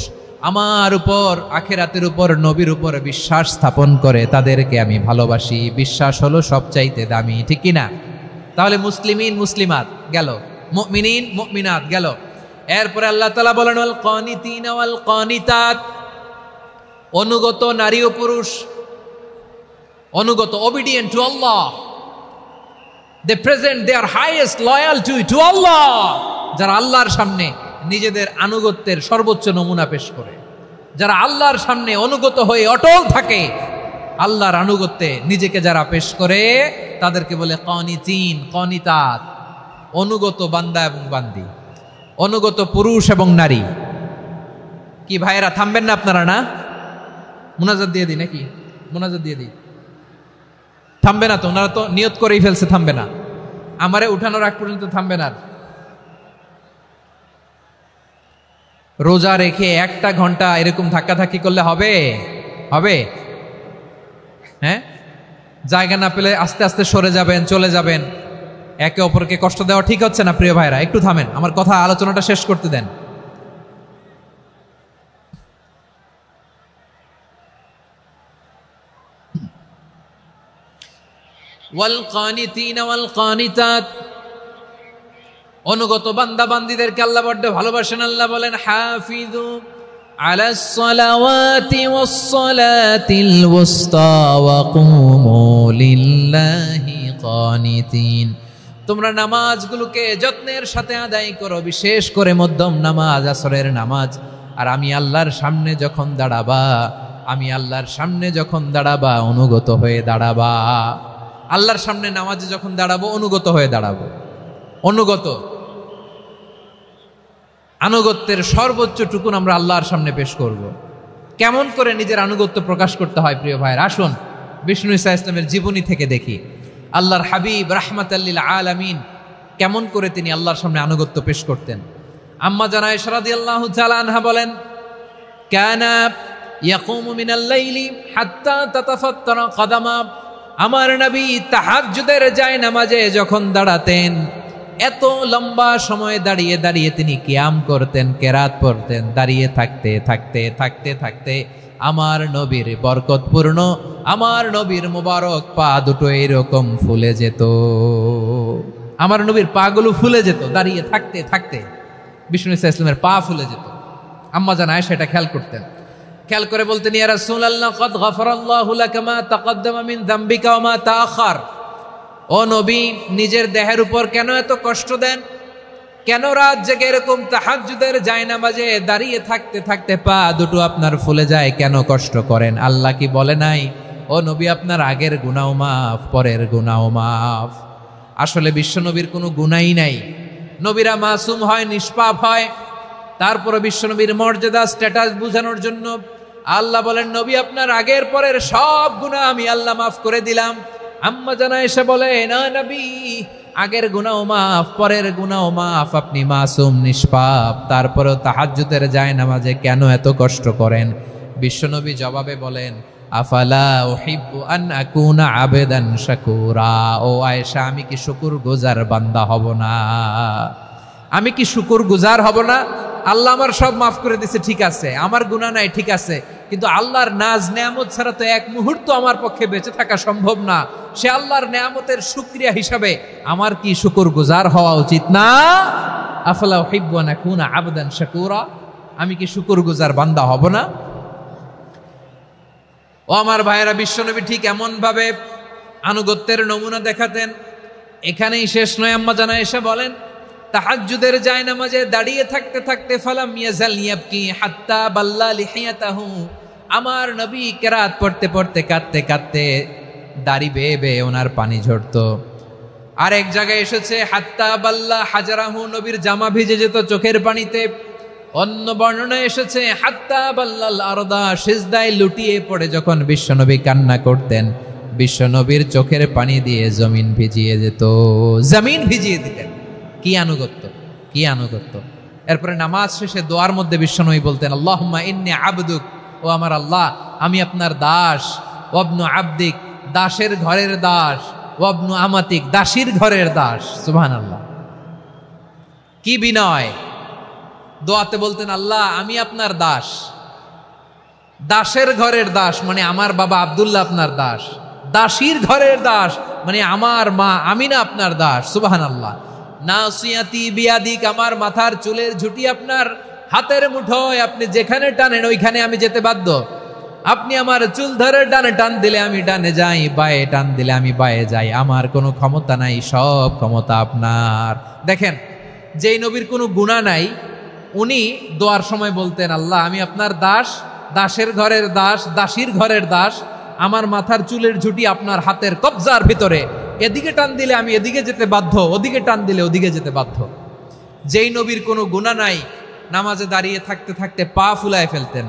B: আমার উপর, আখিরাতের উপর, নবীর উপর বিশ্বাস স্থাপন করে তাদেরকে আমি ভালোবাসি। বিশ্বাস হলো সবচাইতে দামি, ঠিক কিনা? তাহলে মুসলিমিন মুসলিমাত গেল, মুমিনিন মুমিনাত গেল। এরপরে আল্লাহ তাআলা বলেন ওয়াল কানিতিনা ওয়াল কানিতাত, অনুগত নারী ও পুরুষ, অনুগত, obedient to Allah, they present their highest loyalty to Allah, যারা আল্লাহর সামনে নিজেদের আনুগত্যের সর্বোচ্চ নমুনা পেশ করে, যারা আল্লাহর সামনে অনুগত হয়ে অটল থাকে, আল্লাহর আনুগত্যে নিজেকে যারা পেশ করে তাদেরকে বলে কানিতিন কানিতাত, অনুগত বান্দা এবং বান্দি, অনুগত পুরুষ এবং নারী। কি ভাইয়েরা থামবেন না আপনারা? না, মুনাজাত দিয়ে দিই নাকি? মুনাজাত দিয়ে দিই। থামবে না তো? ওনারা তো নিয়ত করেই ফেলছে থামবে না, আমারে উঠানোর আগ পর্যন্ত থামবে না। রোজা রেখে 1টা ঘন্টা এরকম ধাক্কাধাক্কি করলে হবে? হবে? হ্যাঁ, জায়গা না পেলে আস্তে আস্তে সরে যাবেন, চলে যাবেন। একে অপরকে কষ্ট দেওয়া ঠিক হচ্ছে না প্রিয় ভাইরা, একটু থামেন, আমার কথা আলোচনাটা শেষ করতে দেন। ওয়াল কানিতিনা ওয়াল কানিতাত, অনুগত বান্দা বান্দীদেরকে আল্লাহ বড় ভালোবাসেন। আল্লাহ বলেন হাফিজু আলাস সালাওয়াতি ওয়াস সালাতিল ওয়াসতা ওয়া কুমু লিল্লাহি কানিতিন, তোমরা নামাজগুলোকে যত্নের সাথে আদায় করো, বিশেষ করে মধ্যম নামাজ, আসরের নামাজ। আর আমি আল্লাহর সামনে যখন দাঁড়াবা, আমি আল্লাহর সামনে যখন দাঁড়াবা অনুগত হয়ে দাঁড়াবা। আল্লাহর সামনে নামাজে যখন দাঁড়াবো অনুগত হয়ে দাঁড়াবো। অনুগত, আনুগত্যের সর্বোচ্চ টুকুন আমরা আল্লাহর সামনে পেশ করব। কেমন করে নিজের আনুগত্য প্রকাশ করতে হয় প্রিয় ভাইয়ের, আসুন বিষ্ণু ঈসা ইসলামের জীবনী থেকে দেখি। আল্লাহর হাবিব রাহমাতাল লিল আলামিন কেমন করে তিনি আল্লাহর সামনে আনুগত্য পেশ করতেন। আম্মা জানা আয়েশা রাদিয়াল্লাহু তাআলা আনহা বলেন, কানা ইয়াকুমু মিনাল লাইলি হাত্তা তাতাফাত্তারা কদামা, আমার নবী তাহাজ্জুদের জায়নামাজে যখন দাঁড়াতেন এত লম্বা সময় দাঁড়িয়ে দাঁড়িয়ে তিনি কিয়াম করতেন, কেরাত পড়তেন। দাঁড়িয়ে থাকতে থাকতে থাকতে থাকতে আমার নবীর বরকতপূর্ণ, আমার নবীর মুবারক পা দুটো এরকম ফুলে যেত। আমার নবীর পাগুলো ফুলে যেত দাঁড়িয়ে থাকতে থাকতে, বিষ্ণু ঈসা ইসলামের পা ফুলে যেত। আম্মা জান আয়েশা এটা খেয়াল করতেন। খেয়াল করে বলতেন, ইয়া রাসূলুল্লাহ কদ গফারাল্লাহু লাকা মা তাকদ্দামা মিন যামবিকা ওয়া মা তাআখার। ও নবী, নিজের দেহের উপর কেন এত কষ্ট দেন? কেন রাত জেগে এরকম তাহাজ্জুদের জায়নামাজে দাঁড়িয়ে থাকতে থাকতে পা দুটো আপনার ফুলে যায়? কেন কষ্ট করেন? আল্লাহ কি বলে নাই, ও নবী আপনার আগের গুনাহ মাফ, পরের গুনাহ মাফ? আসলে বিশ্বনবীর কোনো গুনাহই নাই। নবীরা মাসুম হয়, নিষ্পাপ হয়। তারপরে বিশ্বনবীর মর্যাদা, স্ট্যাটাস বোঝানোর জন্য আল্লাহ বলেন, নবী আপনার আগের পরের সব গুনাহ আমি আল্লাহ মাফ করে দিলাম। আম্মা জানা এসে বলে, না নবী, আগের গুনাহ মাফ, পরের গুনাহ মাফ, আপনি মাসুম, নিষ্পাপ, তারপরেও তাহাজ্জুদের জায়নামাজে কেন এত কষ্ট করেন? বিশ্বনবী জবাবে বলেন, আফালা উহিব্বু আন আকুনা আবেদান শাকুরা। ও আয়েশা, আমি কি শুকরগুজার বান্দা হব না? আমি কি শুকরগুজার হব না? আল্লাহ আমার সব মাফ করে দিছে, ঠিক আছে, আমার গুনাহ নাই, ঠিক আছে, কিন্তু আল্লাহর নাজ নেয়ামত ছাড়া তো এক মুহূর্ত আমার পক্ষে বেঁচে থাকা সম্ভব না। সে আল্লাহর নেয়ামতের শুকরিয়া হিসাবে আমার কি শুকরগুজার হওয়া উচিত না? আফালা উহিব্বু আন আকুনা আবদান শাকুরা, আমি কি শুকরগুজার বান্দা হব না? ও আমার ভাইয়েরা, বিশ্বনবী ঠিক এমন ভাবে আনুগত্যের নমুনা দেখাতেন। এখানেই শেষ নয়, আম্মা জানা এসে বলেন, তাহাজ্জুদের জায়নামাজে দাঁড়িয়ে থাকতে থাকতে ফালাম ইয়াজাল ইয়াবকি হাত্তা বাল্লা লিহিয়াতাহু, আমার নবী কেরাত পড়তে পড়তে কাঁদতে কাঁদতে দাড়ি বেয়ে বেয়ে ওনার পানি ঝরতো। আর এক জায়গায় এসেছে হাত্তা বাল্লা হাজারাহু, নবীর জামা ভিজে যেত চোখের পানিতে। অন্য বর্ণনায় এসেছে হাত্তা বাল্লাল আরদা, সিজদায় লুটিয়ে পড়ে যখন বিশ্বনবী কান্না করতেন, বিশ্বনবীর চোখের পানি দিয়ে জমিন ভিজিয়ে যেত, জমিন ভিজিয়ে দিতেন। কি আনুগত্য, কি আনুগত্য। এরপরে নামাজ শেষে দোয়ার মধ্যে বিশ্বনবী বলতেন, আল্লাহুম্মা ইন্নী আবদুক, ও আমার আল্লাহ আমি আপনার দাস, ওয়াবনু আবদিক, দাসের ঘরের দাস, ওয়াবনু আমাতিক, দাসীর ঘরের দাস। সুবহানাল্লাহ, কি বিনয়। দোয়াতে বলতেন, আল্লাহ আমি আপনার দাস, দাসের ঘরের দাস মানে আমার বাবা আব্দুল্লাহ আপনার দাস, দাসীর ঘরের দাস মানে আমার মা আমিনা আপনার দাস। সুবহানাল্লাহ। নাসিয়াতি বিয়াদিক, আমার মাথার চুলের ঝুঁটি আপনার হাতের মুঠোয়, আপনি যেখানে টানেন ওইখানে আমি যেতে বাধ্য। আপনি আমার চুল ধরে ডানে টান দিলে আমি ডানে যাই, বায়ে টান দিলে আমি বায়ে যাই, আমার কোনো ক্ষমতা নাই, সব ক্ষমতা আপনার। দেখেন, যেই নবীর কোনো গুনাহ নাই উনি দোয়ার সময় বলতেন, আল্লাহ আমি আপনার দাস, দাসের ঘরের দাস, দাসীর ঘরের দাস, আমার মাথার চুলের ঝুঁটি আপনার হাতের কবজার ভিতরে, এদিকে টান দিলে আমি এদিকে যেতে বাধ্য, ওদিকে টান দিলে ওদিকে যেতে বাধ্য। যেই নবীর কোনো গুনাহ নাই নামাজে দাঁড়িয়ে থাকতে থাকতে পা ফুলায় ফেলতেন।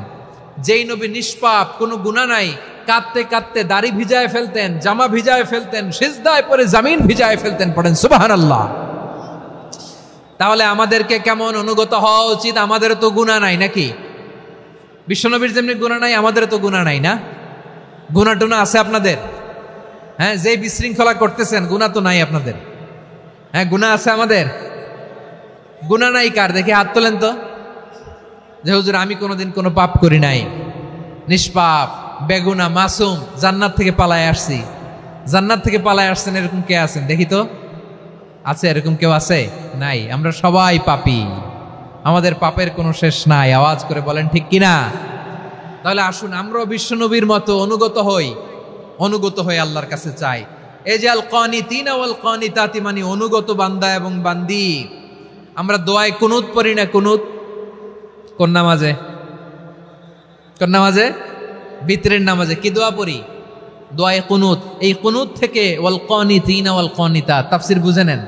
B: যেই নবী নিষ্পাপ, কোনো গুনাহ নাই, কাঁদতে কাঁদতে দাড়ি ভিজায় ফেলতেন, জামা ভিজায় ফেলতেন, সিজদায় পরে জমিন ভিজায় ফেলতেন। পড়েন সুবহানাল্লাহ। তাহলে আমাদেরকে কেমন অনুগত হওয়া উচিত? আমাদের তো গুনাহ নাই নাকি? বিশ্বনবীর যেমনি গুনাহ নাই আমাদের তো গুনাহ নাই না? গুনাহ টুনা আছে আপনাদের? হ্যাঁ, যে বিশৃঙ্খলা করতেছেন গুনাহ তো নাই আপনাদের? হ্যাঁ, গুনাহ আছে আমাদের? গুনাহ নাই কার? দেখি হাত তোলেন তো, যে হুজুর আমি কোনোদিন কোনো পাপ করি নাই, নিষ্পাপ, বেগুনা, মাসুম, জান্নাত থেকে পালায় আসছি। জান্নাত থেকে পালায় আসছেন এরকম কে আছেন দেখি তো? আছে এরকম কেউ? আছে? নাই। আমরা সবাই পাপী, আমাদের পাপের কোনো শেষ নাই। আওয়াজ করে বলেন ঠিক কিনা? তাহলে আসুন আমরাও বিশ্বনবীর মতো অনুগত হই, অনুগত হয়ে আল্লাহর কাছে চাই। এই যে আল কানিতিনা ওয়াল কানিতাতি, মানে অনুগত বান্দা এবং বান্দি। আমরা দোয়ায় কুনুত পড়ি না? কুনুত কোন নামাজে? কোন নামাজে? বিতরের নামাজে কি দোয়া পড়ি? দোয়ায়ে কুনুত। এই কুনুত থেকে ওয়াল কানিতিনা ওয়াল কানিতাত, তাফসীর বুঝে নেন।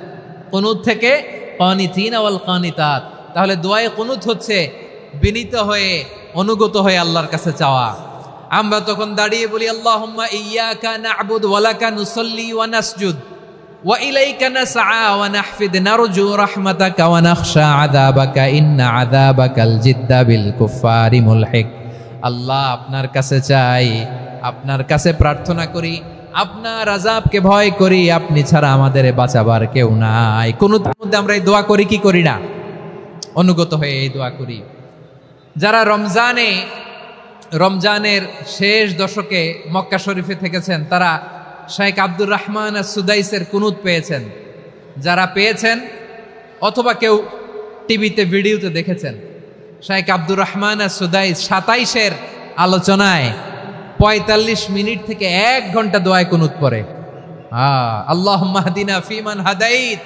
B: কুনুত থেকে কানিতিনা ওয়াল কানিতাত। তাহলে দোয়ায়ে কুনুত হচ্ছে বিনীত হয়ে অনুগত হয়ে আল্লাহর কাছে চাওয়া। আমরা তখন দাঁড়িয়ে বলি, আল্লাহুম্মা ইয়্যাকা না'বুদু ওয়া লাকা নুসাল্লি ওয়া নাসজুদ ওয়া ইলাইকা নাসআ ওয়া নাহফিদ নারজু রাহমাতাকা ওয়া নাখশা আযাবাকা ইন্না আযাবাকাল জিদ্দা বিল কুফফারি মুলহিক। আল্লাহ আপনার কাছে চাই, আপনার কাছে প্রার্থনা করি, আপনার আযাবকে ভয় করি, আপনি ছাড়া আমাদের বাঁচাবার কেউ নাই। কুনুতের মধ্যে আমরা এই দোয়া করি কি করি না? অনুগত হয়ে এই দোয়া করি। যারা রমজানের শেষ দশকে মক্কা শরীফে থেকেছেন তারা শাইখ আব্দুর রহমান আস-সুদাইসের কুনুত পেয়েছেন। যারা পেয়েছেন অথবা কেউ টিভিতে ভিডিওতে দেখেছেন, শাইখ আব্দুর রহমান আস-সুদাইস 27-এর আলোচনায় 45 মিনিট থেকে 1 ঘন্টা দোয়ায় কুনুত পড়ে। আল্লাহুম্মা হদিনা ফিমান হাদাইত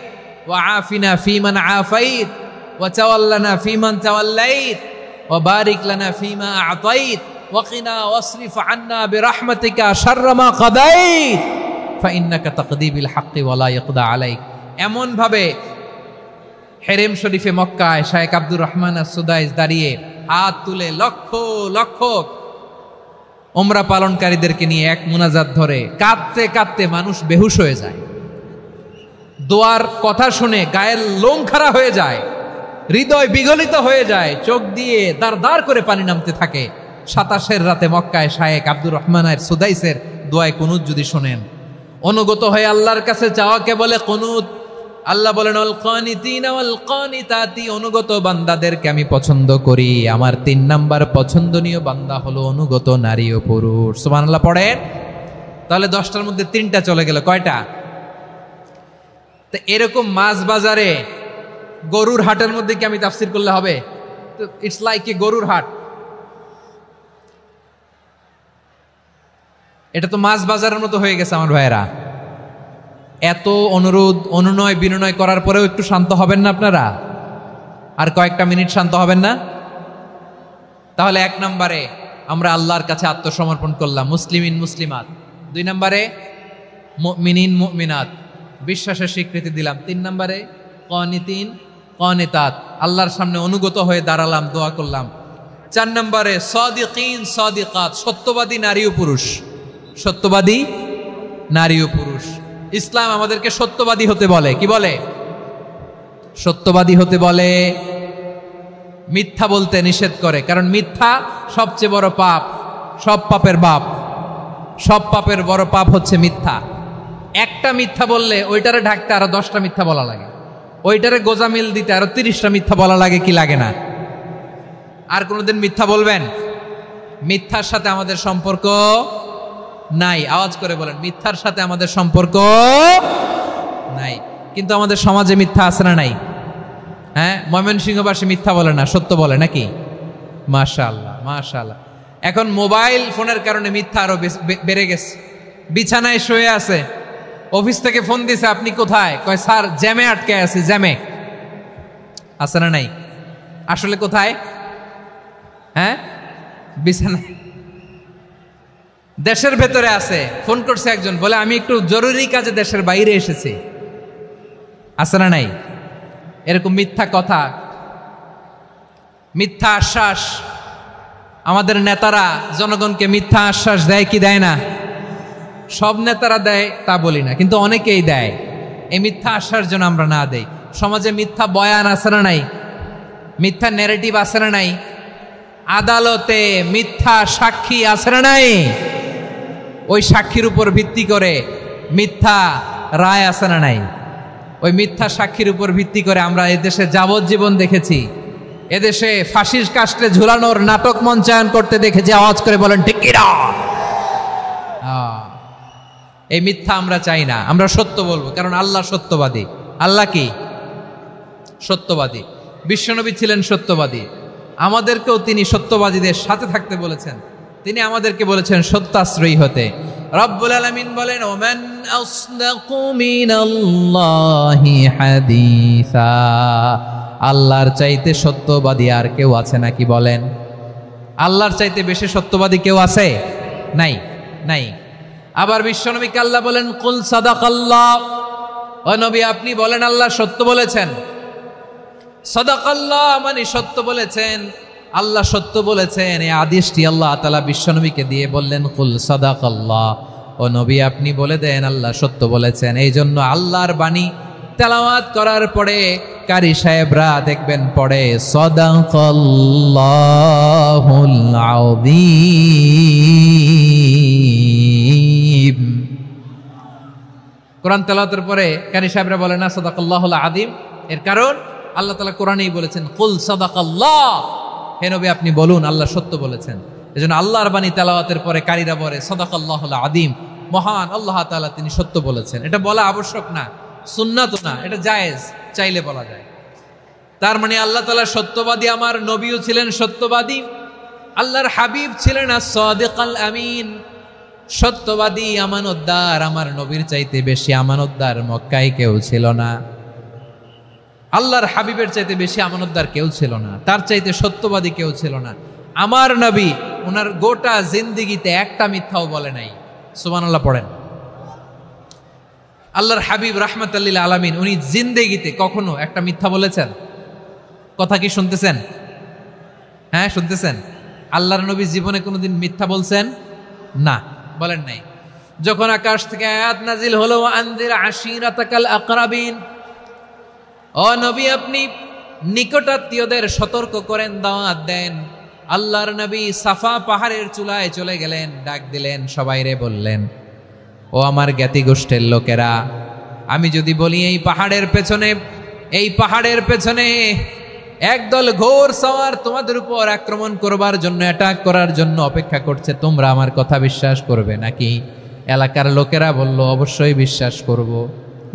B: ওয়া আফিনা ফিমান আফাইত ওয়া তাওয়াল্লানা ফিমান তাওয়াল্লাইত ওয়া বারিক লানা ফিমা আ'তাইত ওয়া কিনা ওয়াসরিফ আন্না বিরহমাতিকা শাররা মা কাদাইত ফাইন্নাকা তাকদি বিল হাক্কি ওয়া লা ইয়াকদা আলাইক। এমন ভাবে হেরেম শরীফে মক্কায় শাইখ আব্দুর রহমান আস-সুদাইস দাঁড়িয়ে হাত তুলে লক্ষ লক্ষ উমরা পালনকারীদেরকে নিয়ে এক মুনাজাত ধরে কাঁদতে কাঁদতে মানুষ বেহুশ হয়ে যায়। দোয়ার কথা শুনে গায়ের লোম খাড়া হয়ে যায়, হৃদয় বিগলিত হয়ে যায়, চোখ দিয়ে দাঁড় দাঁড় করে পানি নামতে থাকে। 27-এর রাতে মক্কায় শাইখ আব্দুর রহমান আস-সুদাইসের দোয়ায় কুনুত যদি শোনেন, অনুগত হয়ে আল্লাহর কাছে চাওয়াকে বলে কুনুত। আল্লাহ বলেন আল কানিতিনা ওয়াল কানিতাতি, অনুগত বান্দাদেরকে আমি পছন্দ করি। আমার 3 নাম্বার পছন্দনীয় বান্দা হলো অনুগত নারী ও পুরুষ। সুবহানাল্লাহ পড়েন। তাহলে 10টার মধ্যে 3টা চলে গেল, কয়টা? তো এরকম মাছ বাজারে গরুর হাটের মধ্যে কি আমি তাফসীর করলে হবে? তো ইটস লাইক এ গরুর হাট। এটা তো মাছ বাজারের মতো হয়ে গেছে আমার ভাইয়েরা। এত অনুরোধ অনুনয় বিনয় করার পরেও একটু শান্ত হবেন না আপনারা? আর কয়েকটা মিনিট শান্ত হবেন না? তাহলে 1 নম্বরে আমরা আল্লাহর কাছে আত্মসমর্পণ করলাম, মুসলিমিন মুসলিমাত। 2 নম্বরে মুমিনিন মুমিনাত, বিশ্বাসের স্বীকৃতি দিলাম। 3 নম্বরে কানিতিন কানিতাত, আল্লাহর সামনে অনুগত হয়ে দাঁড়ালাম, দোয়া করলাম। 4 নম্বরে সাদিকিন সাদিকাত, সত্যবাদী নারী ও পুরুষ। সত্যবাদী নারী ও পুরুষ। ইসলাম আমাদেরকে সত্যবাদী হতে বলে। কি বলে? সত্যবাদী হতে বলে। মিথ্যা বলতে নিষেধ করে, কারণ মিথ্যা সবচেয়ে বড় পাপ, সব পাপের বাপ। সব পাপের বড় পাপ হচ্ছে মিথ্যা। একটা মিথ্যা বললে ওইটারে ঢাকতে আরো 10টা মিথ্যা বলা লাগে, ওইটারে গোজামিল দিতে আরো 30টা মিথ্যা বলা লাগে, কি লাগে না? আর কোনোদিন মিথ্যা বলবেন? মিথ্যার সাথে আমাদের সম্পর্ক নাই। আওয়াজ করে বলেন, মিথ্যার সাথে আমাদের সম্পর্ক নাই। কিন্তু আমাদের সমাজে মিথ্যা আছে না নাই? হ্যাঁ, ময়মনসিংহবাসী মিথ্যা বলে না, সত্য বলে নাকি? মাশাআল্লাহ মাশাআল্লাহ। এখন মোবাইল ফোনের কারণে মিথ্যা আরো বেড়ে গেছে। বিছানায় শুয়ে আছে, অফিস থেকে ফোন দিছে, আপনি কোথায়? কয় স্যার জ্যামে আটকে আছি। জ্যামে আছে না নাই? আসলে কোথায়? হ্যাঁ, বিছানায়। দেশের ভেতরে আছে। ফোন করছে একজন, বলে আমি একটু জরুরি কাজে দেশের বাইরে এসেছি। আছে না নাই? এরকম মিথ্যা কথা, মিথ্যা আশ্বাস। আমাদের নেতারা জনগণকে মিথ্যা আশ্বাস দেয় কি দেয় না? সব নেতারা দেয় তা বলি না, কিন্তু অনেকেই দেয়। এই মিথ্যা আশ্বাস যেন আমরা না দেই। সমাজে মিথ্যা বয়ান আছে না নাই? মিথ্যা ন্যারেটিভ আছে না নাই? আদালতে মিথ্যা সাক্ষী আছে না নাই? ওই সাক্ষীর উপর ভিত্তি করে মিথ্যা রায় আছে না নাই? ওই মিথ্যা সাক্ষীর উপর ভিত্তি করে আমরা এদেশে যাবজ্জীবন দেখেছি, এদেশে ফাঁসির কাস্টে ঝুলানোর নাটক মঞ্চায়ন করতে দেখেছি। আওয়াজ করে বলেন ঠিক কি না? এই মিথ্যা আমরা চাই না, আমরা সত্য বলবো, কারণ আল্লাহ সত্যবাদী। আল্লাহ কি? সত্যবাদী। বিশ্বনবী ছিলেন সত্যবাদী, আমাদেরকেও তিনি সত্যবাদীদের সাথে থাকতে বলেছেন। তিনি আমাদেরকে বলেছেন সত্যাশ্রয়ী হতে। রব্বুল আলামিন বলেন, ওমান আসদাকু মিনাল্লাহি হাদিসা, আল্লাহর চাইতে সত্যবাদী আর কেউ আছে নাকি বলেন? আল্লাহর চাইতে বেশি সত্যবাদী কেউ আছে? নাই, নাই। আবার বিশ্বনবীকে আল্লাহ বলেন, কুল সাদাকাল্লাহ, ও নবী আপনি বলেন আল্লাহ সত্য বলেছেন। সাদাকাল্লাহ মানে সত্য বলেছেন, আল্লাহ সত্য বলেছেন। এই আদেশটি আল্লাহ তাআলা বিশ্বনবীকে দিয়ে বললেন, কুল সাদাকাল্লাহ, ও নবী আপনি বলে দেন আল্লাহ সত্য বলেছেন। এই জন্য আল্লাহর বাণী তেলাওয়াত করার পরে কারি সাহেবরা দেখবেন পড়ে সাদাকাল্লাহুল আযীম। কোরআন তেলাওয়াতের পরে কারি সাহেবরা বলে না সাদাকাল্লাহুল আযীম। এর কারণ আল্লাহ তাআলা কোরআনেই বলেছেন, কুল সাদাকাল্লাহ, হে নবী আপনি বলুন আল্লাহ সত্য বলেছেন। এজন্য আল্লাহর বাণী তেলাওয়াতের পরে কারীরা বলে সাদাকাল্লাহুল আযীম, মহান আল্লাহ তাআলা তিনি সত্য বলেছেন। এটা বলা আবশ্যক না, সুন্নাত না, এটা জায়েজ, চাইলে বলা যায়। তার মানে আল্লাহ তাআলা সত্যবাদী, আমার নবীও ছিলেন সত্যবাদী, আল্লাহর হাবিব ছিলেন as-সাদিকাল আমিন, সত্যবাদী আমানতদার। আমার নবীর চাইতে বেশি আমানতদার মক্কায় কেউ ছিল না, আল্লাহর হাবিবের চাইতে বেশি আমানতদার কেউ ছিল না, তার চাইতে সত্যবাদী কেউ ছিল না। আমার নবী ওনার গোটা জিন্দেগিতে একটা মিথ্যাও বলে নাই। সুবহানাল্লাহ পড়েন। আল্লাহর হাবিব রাহমাতাল লিল আলামিন উনি জিন্দেগিতে কখনো একটা মিথ্যা বলেছেন? কথা কি শুনতেছেন? হ্যাঁ শুনতেছেন? আল্লাহর নবী জীবনে কোনোদিন মিথ্যা বলছেন? না, বলেন নাই। যখন আকাশ থেকে আয়াত নাজিল হলো, আনজির আশিরাতাকাল আকরাবিন, ও নবী আপনি নিকটাত্মীয়দের সতর্ক করেন, দাওয়াত দেন। আল্লাহর নবী সাফা পাহাড়ের চূড়ায় চলে গেলেন, ডাক দিলেন, সবাইরে বললেন, ও আমার জ্ঞাতি গোষ্ঠীর লোকেরা, আমি যদি বলি এই পাহাড়ের পেছনে একদল ঘোর সওয়ার তোমাদের উপর আক্রমণ করবার জন্য, অ্যাটাক করার জন্য অপেক্ষা করছে, তোমরা আমার কথা বিশ্বাস করবে নাকি? এলাকার লোকেরা বলল, অবশ্যই বিশ্বাস করব।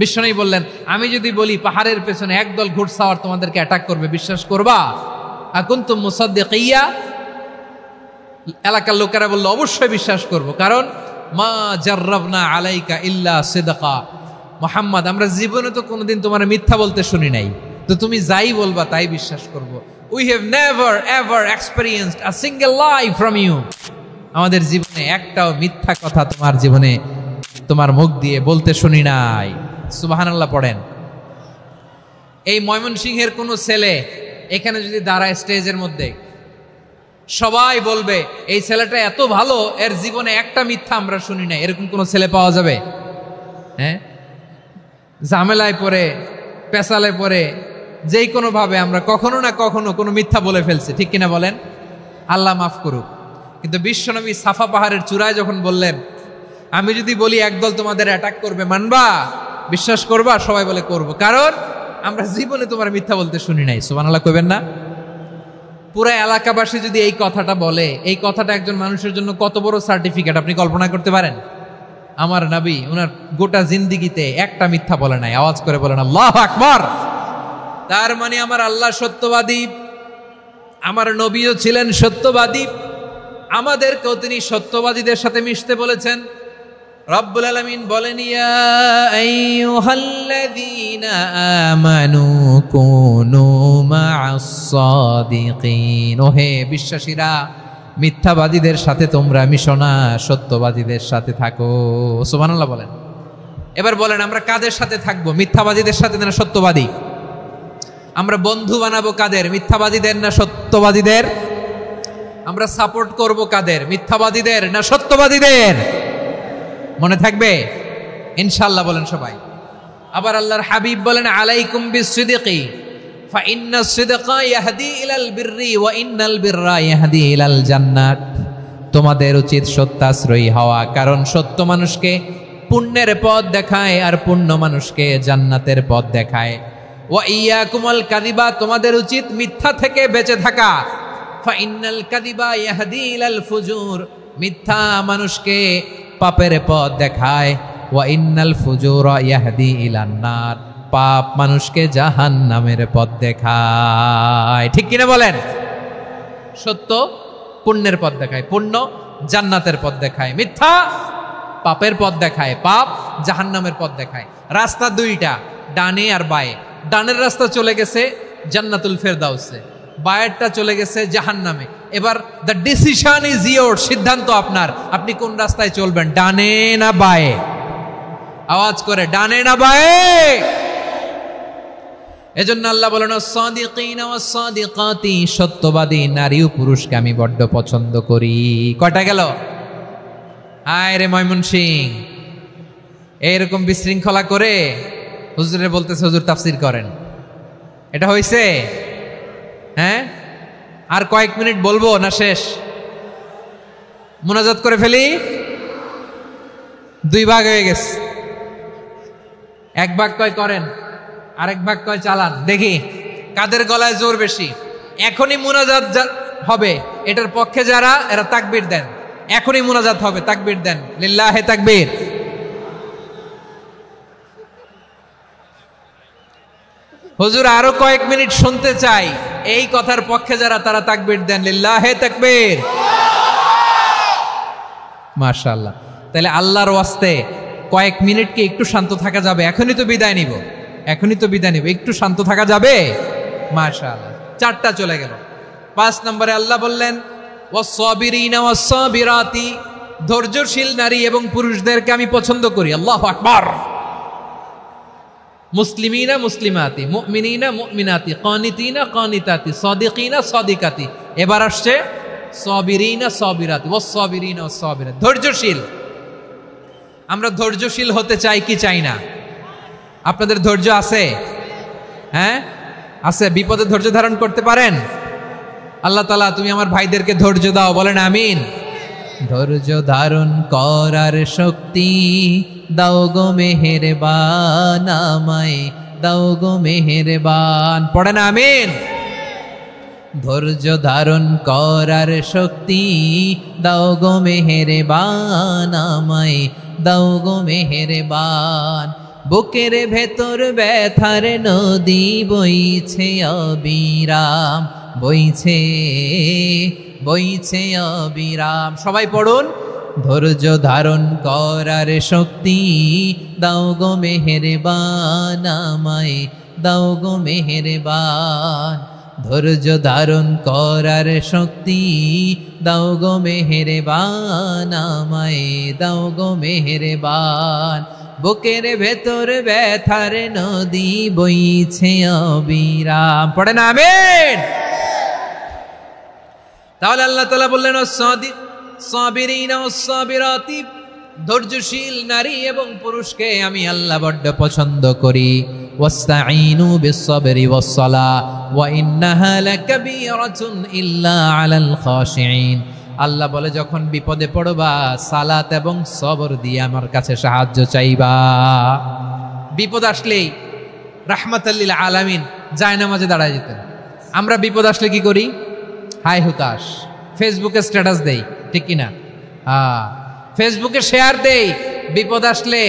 B: বিশ্বনবী বললেন, আমি যদি বলি পাহাড়ের পেছনে একদল ঘোড়সাওয়ার তোমাদেরকে অ্যাটাক করবে, বিশ্বাস করবা? আকুনতুম মুসাদ্দিকিয়া? এলাকার লোকেরা বলল, অবশ্যই বিশ্বাস করব, কারণ মা জাররাবনা আলাইকা ইল্লা সিদকা, মুহাম্মদ আমরা জীবনে তো কোনোদিন তোমার মিথ্যা বলতে শুনি নাই, তো তুমি যাই বলবা তাই বিশ্বাস করব। We have never ever experienced a single lie from you. আমাদের জীবনে একটাও মিথ্যা কথা তোমার জীবনে তোমার মুখ দিয়ে বলতে শুনি নাই। সুবহানাল্লাহ পড়েন। এই ময়মনসিংহের কোনো ছেলে এখানে যদি দাঁড়ায় স্টেজের মধ্যে, সবাই বলবে এই ছেলেটা এত ভালো, এর জীবনে একটা মিথ্যা আমরা শুনি নাই। এরকম কোনো ছেলে পাওয়া যাবে? হ্যাঁ, ঝামেলায় পড়ে, পেশালে পড়ে, যেই কোনো ভাবে আমরা কখনো না কখনো কোনো মিথ্যা বলে ফেলছি, ঠিক কিনা বলেন? আল্লাহ মাফ করুক। কিন্তু বিশ্বনবী সাফা পাহাড়ের চূড়ায় যখন বললেন, আমি যদি বলি একদল তোমাদের অ্যাটাক করবে, মানবা, বিশ্বাস করবা? সবাই বলে করব, কারণ আমরা জীবনে তোমার মিথ্যা বলতে শুনি নাই। সুবহানাল্লাহ কইবেন না? পুরা এলাকাবাসী যদি এই কথাটা বলে, এই কথাটা একজন মানুষের জন্য কত বড় সার্টিফিকেট আপনি কল্পনা করতে পারেন? আমার নবী ওনার গোটা জিন্দিগিতে একটা মিথ্যা বলে নাই। আওয়াজ করে বলেন আল্লাহু আকবার। তার মানে আমার আল্লাহ সত্যবাদী, আমার নবীও ছিলেন সত্যবাদী, আমাদেরকেও তিনি সত্যবাদীদের সাথে মিশতে বলেছেন। রব্বুল আলামিন বলেন, ইয়া আইয়ুহাল্লাযীনা আমানু কুনু মা'আস সাদিকিন। ওহে বিশ্বাসীরা, মিথ্যাবাদীদের সাথে তোমরা মিশো না, সত্যবাদীদের সাথে থাকো। সুবহানাল্লাহ বলেন। এবার বলেন আমরা কাদের সাথে থাকবো? মিথ্যাবাদীদের সাথে না সত্যবাদী? আমরা বন্ধু বানাবো কাদের? মিথ্যাবাদীদের না সত্যবাদীদের? আমরা সাপোর্ট করব কাদের? মিথ্যাবাদীদের না সত্যবাদীদের? মনে থাকবে ইনশাআল্লাহ বলেন সবাই। আবার আল্লাহর হাবিব বলেন, আলাইকুম বিসসিদকি ফা ইন্নাস সিদকা ইয়াহদি ইলাল বিররি ওয়া ইন্নাল বিররা ইয়াহদি ইলাল জান্নাত। তোমাদের উচিত সত্যাশ্রয়ী হওয়া, কারণ সত্য মানুষকে পুণ্যের পথ দেখায় আর পুণ্য মানুষকে জান্নাতের পথ দেখায়। ওয়া ইয়াকুমুল কাযিবা, তোমাদের উচিত মিথ্যা থেকে বেঁচে থাকা। ফা ইন্নাল কাযিবা ইয়াহদি ইলাল ফুজুর, মিথ্যা মানুষকে পাপের পথ দেখায়। ওয়া ইন্নাল ফুজুরা ইয়াহদি ইলান নার, পাপ মানুষকে জাহান্নামের পথ দেখায়। ঠিক কিনা বলেন? সত্য পুণ্যের পথ দেখায়, পুণ্য জান্নাতের পথ দেখায়, মিথ্যা পাপের পথ দেখায়, পাপ জাহান্নামের পথ দেখায়। রাস্তা দুইটা, ডানে আর বায়ে। ডানের রাস্তা চলে গেছে জান্নাতুল ফেরদাউসে, বায়েরটা চলে গেছে জাহান্নামে। এবার দ্য ডিসিশন ইজ ইয়োর, সিদ্ধান্ত আপনার, আপনি কোন রাস্তায় চলবেন, ডানে না বায়ে? আওয়াজ করে, ডানে না বায়ে? এজন্য আল্লাহ বলেন, সাদিকিনা ওয়াস সাদিকাতি, সত্যবাদী নারী ও পুরুষকে আমি বড্ড পছন্দ করি। কয়টা গেল? হায় রে ময়মনসিং, এইরকম বিশৃঙ্খলা করে হুজুরে বলতেছে হুজুর তাফসীর করেন, এটা হইছে? হ্যাঁ, আর কয়েক মিনিট বলবো না শেষ? মুনাজাত করে ফেলি। দুই ভাগ হয়ে গেছে, এক ভাগ কয় করেন, আরেক ভাগ কয় চালান। দেখি কাদের গলায় জোর বেশি। এখনই মুনাজাত হবে, এটার পক্ষে যারা, এরা তাকবীর দেন। এখনই মুনাজাত হবে, তাকবীর দেন, লিল্লাহে তাকবীর। হুজুর আরো কয়েক মিনিট শুনতে চাই, এই কথার পক্ষে যারা, তারা তাকবীর দেন, লিল্লাহে তাকবীর। মাশাআল্লাহ। তাহলে আল্লাহর ওয়াস্তে কয়েক মিনিট কি একটু শান্ত থাকা যাবে? এখনই তো বিদায় নিব, এখনই তো বিদায় নিব, একটু শান্ত থাকা যাবে? মাশাআল্লাহ। 4টা চলে গেল। 5 নম্বরে আল্লাহ বললেন, ওয়াস-সাবিরিনা ওয়াস-সাবিরাতি, ধৈর্যশীল নারী এবং পুরুষদেরকে আমি পছন্দ করি। আল্লাহু আকবার। মুসলিমিনা মুসলিমাতি, মুমিনিনা মুমিনাতি, কানিতিনা কানিতাতি, সাদিকিনা সাদিকাতি। এবার আসছে সাবিরিনা সাবিরাতি, ওয়াস-সাবিরিনা ওয়াস-সাবিরাত, ধৈর্যশীল। আমরা ধৈর্যশীল হতে চাই কি চাই না? আপনাদের ধৈর্য আছে? হ্যাঁ আছে। বিপদে ধৈর্য ধারণ করতে পারেন? আল্লাহ তাআলা তুমি আমার ভাইদেরকে ধৈর্য দাও, বলেন আমিন। ধৈর্য ধারণ করার শক্তি দাও গো মেহেরবান, আমায় দাও গো মেহেরবান, পড়েন আমিন। ধৈর্য ধারণ করার শক্তি দাও গো মেহেরবান, আমায় দাও গো মেহেরবান। বুকের ভেতর ব্যথার নদী বইছে অবিরাম, বইছে বইছে অবিরাম। সবাই পড়ুন, ধৈর্য ধারণ করার শক্তি দাও গো মেহেরবান আমায় দাও গো মেহেরবান ধৈর্য ধারণ করার শক্তি দাও গো মেহেরবান আমায় দাও গো মেহেরবান বুকের ভেতর ব্যথার নদী বইছে অবিরাম পড়ে না আমিন। তাহলে আল্লাহ তাআলা বললেন সাবিরিনা ওয়াস-সাবিরাতি ধৈর্যশীল নারী এবং পুরুষকে আমি আল্লাহ বড্ড পছন্দ করি। ওয়াস্তাঈনু বিস-সাবরি ওয়াস-সালাহ ওয়া ইন্নাহা লাকাবীরাতুন ইল্লা আলাল খাশিঈন। আল্লাহ বলে যখন বিপদে পড়বা সালাত এবং সবর দিয়ে আমার কাছে সাহায্য চাইবা। বিপদ আসলেই রাহমাতাল লিল আলামিন জায়নামাজে দাঁড়ায় যেতেন। আমরা বিপদ আসলে কি করি? হাই হুতাশ, ফেসবুকে স্ট্যাটাস দেই, ঠিক কিনা? ফেসবুকে শেয়ার দেই। বিপদ আসলে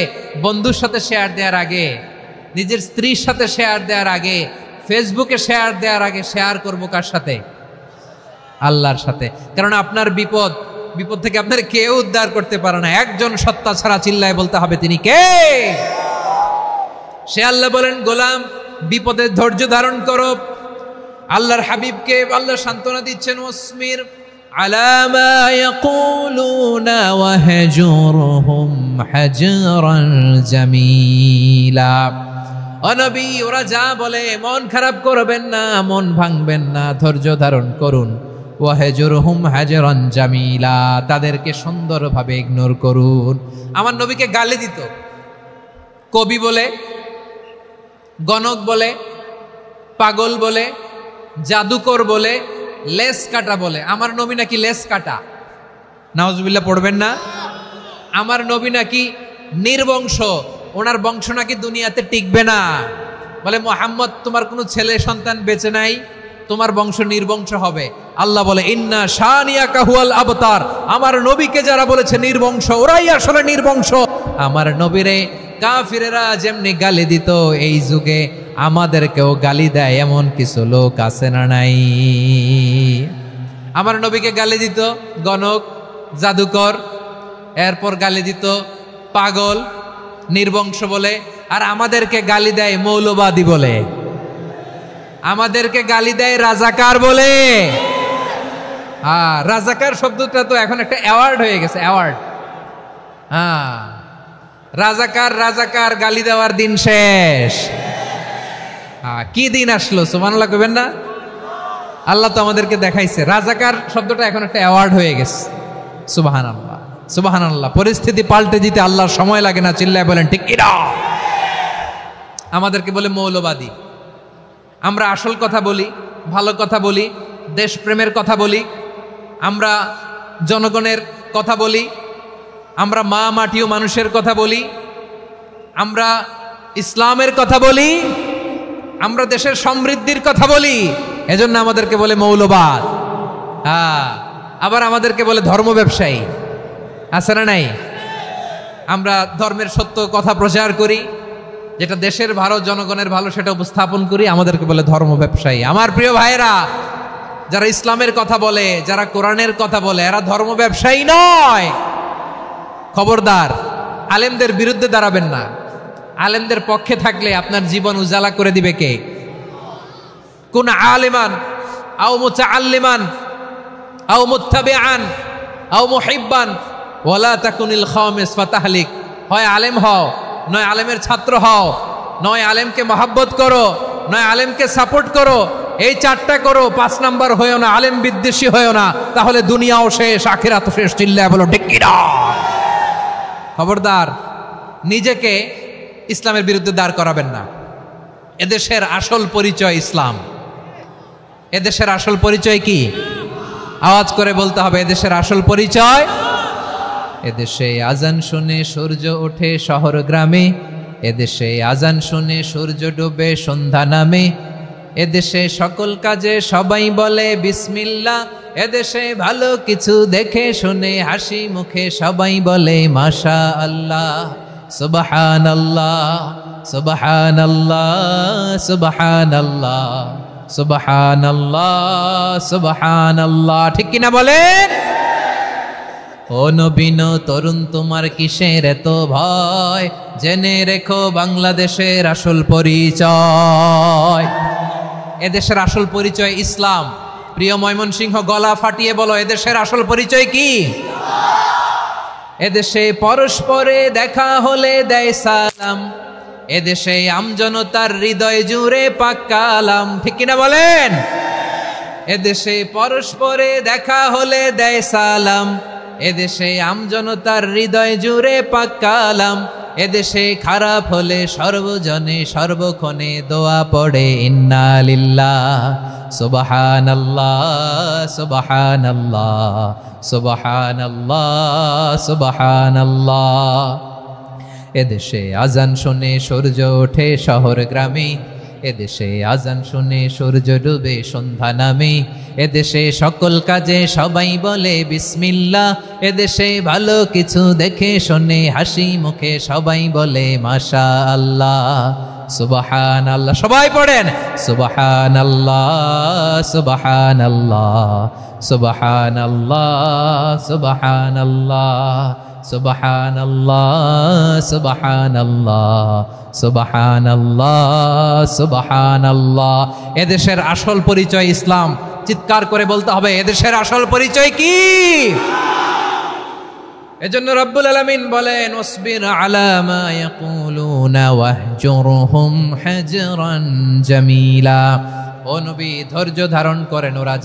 B: বন্ধুর সাথে শেয়ার দেওয়ার আগে, নিজের স্ত্রীর সাথে শেয়ার দেওয়ার আগে, ফেসবুকে শেয়ার দেওয়ার আগে শেয়ার করবো কার সাথে? আল্লাহর সাথে। কারণ আপনার বিপদ থেকে আপনার কেউ উদ্ধার করতে পারে না, একজন সত্তা ছাড়া। চিল্লায় বলতে হবে তিনি কে? সে আল্লাহ বলেন গোলাম বিপদের ধৈর্য ধারণ করো। আল্লাহর হাবিবকে আল্লাহ সান্ত্বনা দিচ্ছেন ওয়াসমির আলা মা ইয়াকুলুনা ওয়াহজুরহুম হাজরান জামিলা। ও নবী, ওরা যা বলে মন খারাপ করবেন না, মন ভাঙবেন না, ধৈর্য ধারণ করুন। ওয়াহজুরহুম হাজরান জামিলা, তাদেরকে সুন্দরভাবে ইগনোর করুন। আমার নবীকে গালি দিত কবি বলে, গণক বলে, পাগল বলে, জাদুকর বলে, লেস কাটা বলে। আমার নবী নাকি লেস কাটা, নাউজুবিল্লাহ পড়বেন না। আমার নবী নাকি নির্বংশ, ওনার বংশ নাকি দুনিয়াতে টিকবে না। বলে মুহাম্মদ তোমার কোনো ছেলে সন্তান বেঁচে নাই, তোমার বংশ নির্বংশ হবে। আল্লাহ বলে ইন্না শানিয়াকা হুয়াল আবতার। আমার নবীকে যারা বলেছে নির্বংশ, ওরাই আসলে নির্বংশ। আমার নবীরে কাফিরেরা যেমনি গালি দিত, এই যুগে আমাদেরকেও গালি দেয় এমন কিছু লোক আছে না নাই? আমার নবীকে গালি দিত গণক, জাদুকর, এরপর গালি দিত পাগল, নির্বংশ বলে। আর আমাদেরকে গালি দেয় মৌলবাদী বলে, আমাদেরকে গালি দেয় রাজাকার বলে। রাজাকার শব্দটা তো এখন একটা অ্যাওয়ার্ড হয়ে গেছে, অ্যাওয়ার্ড। রাজাকার রাজাকার গালি দেওয়ার দিন শেষ। কি দিন আসলো সুবহানাল্লাহ কইবেন না? আল্লাহ তো আমাদেরকে দেখাইছে রাজাকার শব্দটা এখন একটা অ্যাওয়ার্ড হয়ে গেছে। সুবহানাল্লাহ সুবহানাল্লাহ। পরিস্থিতি পাল্টে দিতে আল্লাহর সময় লাগে না, চিল্লায় বলেন ঠিক কিনা? আমাদেরকে বলে মৌলবাদী। আমরা আসল কথা বলি, ভালো কথা বলি, দেশপ্রেমের কথা বলি, আমরা জনগণের কথা বলি, আমরা মা মাটি ও মানুষের কথা বলি, আমরা ইসলামের কথা বলি, আমরা দেশের সমৃদ্ধির কথা বলি। এজন্য আমাদেরকে বলে মৌলবাদ। আবার আমাদেরকে বলে ধর্ম ব্যবসায়ী, আছে না নাই? আমরা ধর্মের সত্য কথা প্রচার করি, যেটা দেশের ভালো, জনগণের ভালো, সেটা উপস্থাপন করি, আমাদেরকে বলে ধর্ম ব্যবসায়ী। আমার প্রিয় ভাইরা, যারা ইসলামের কথা বলে, যারা কোরআনের কথা বলে, এরা ধর্ম ব্যবসায়ী নয়। খবরদার, আলেমদের বিরুদ্ধে দাঁড়াবেন না। আলেমদের পক্ষে থাকলে আপনার জীবন উজালা করে দিবে কে? কুন আলিমান আও মুতাআল্লিমান আও মুত্তাবিআন আও মুহিব্বান ওয়ালা তাকুনিল খামিস ফাতাহলিক। হয় আলেম হও, নয় আলেমের ছাত্র হও, নয় আলেমকে মহব্বত করো, নয় আলেমকে সাপোর্ট করো। এই চারটা করো, 5 নাম্বার হয়েও না, আলেম বিদ্বেষী হয়েও না, তাহলে দুনিয়াও শেষ, আখিরাতও শেষ। চিল্লায় বলো ঠিক কিনা? খবরদার, নিজেকে ইসলামের বিরুদ্ধে দাঁড় করাবেন না। এদেশের আসল পরিচয় ইসলাম। এদেশের আসল পরিচয় কি? আওয়াজ করে বলতে হবে, এদেশের আসল পরিচয়। এদেশে আজান শুনে সূর্য ওঠে শহর গ্রামে, এদেশে আজান শুনে সূর্য ডুবে সন্ধ্যা নামে, এদেশে সকল কাজে সবাই বলে বিসমিল্লাহ, এদেশে ভালো কিছু দেখে শুনে হাসি মুখে সবাই বলে মাশা আল্লাহ। সুবহানাল্লাহ সুবহানাল্লাহ সুবহানাল্লাহ সুবহানাল্লাহ সুবহানাল্লাহ। ঠিক কিনা বলেন? ও নবীন তরুণ তোমার কিসের এত ভয়, জেনে রেখো বাংলাদেশের আসল পরিচয়। এদেশের আসল পরিচয় ইসলাম। প্রিয় ময়মনসিংহ, গলা ফাটিয়ে বলো, এদেশের আসল পরিচয় কি? এদেশে পরস্পরে দেখা হলে দেয় সালাম, এদেশে আমজনতার হৃদয় জুড়ে পাক্কা আলাম। ঠিক কিনা বলেন? এদেশে পরস্পরে দেখা হলে দেয় সালাম, এদেশে আমজনতার হৃদয় জুড়ে পাক্কা আলাম। এদেশে খারাপ হলে সর্বজনে সর্বক্ষণে দোয়া পড়ে ইন্না লিল্লাহ সুবহানাল্লাহ সুবহানাল্লাহ সুবহানাল্লাহ সুবহানাল্লাহ। এদেশে আজান শুনে সূর্য ওঠে শহর গ্রামে, এদেশে আজান শুনে সূর্য ডুবে সন্ধ্যা নামে। এদেশে সকল কাজে সবাই বলে বিসমিল্লাহ, এদেশে ভালো কিছু দেখে শুনে হাসি মুখে সবাই বলে মাশাআল্লাহ সুবহানাল্লাহ। সবাই পড়েন সুবহানাল্লাহ সুবহানাল্লাহ সুবহানাল্লাহ সুবহানাল্লাহ সুবহানাল্লাহ সুবহানাল্লাহ সুবহানাল্লাহ সুবহানাল্লাহ। এদেশের আসল পরিচয় ইসলাম। চিৎকার করে বলতে হবে, এদেশের আসল পরিচয় কি? এজন্য রব্বুল আলামিন বলেন, ওয়াসবির আলা মা ইয়াকুলুনা ওয়াহজুরহুম হাজরান জামিলা। ও নবী, ধৈর্য ধারণ করেন, ওরা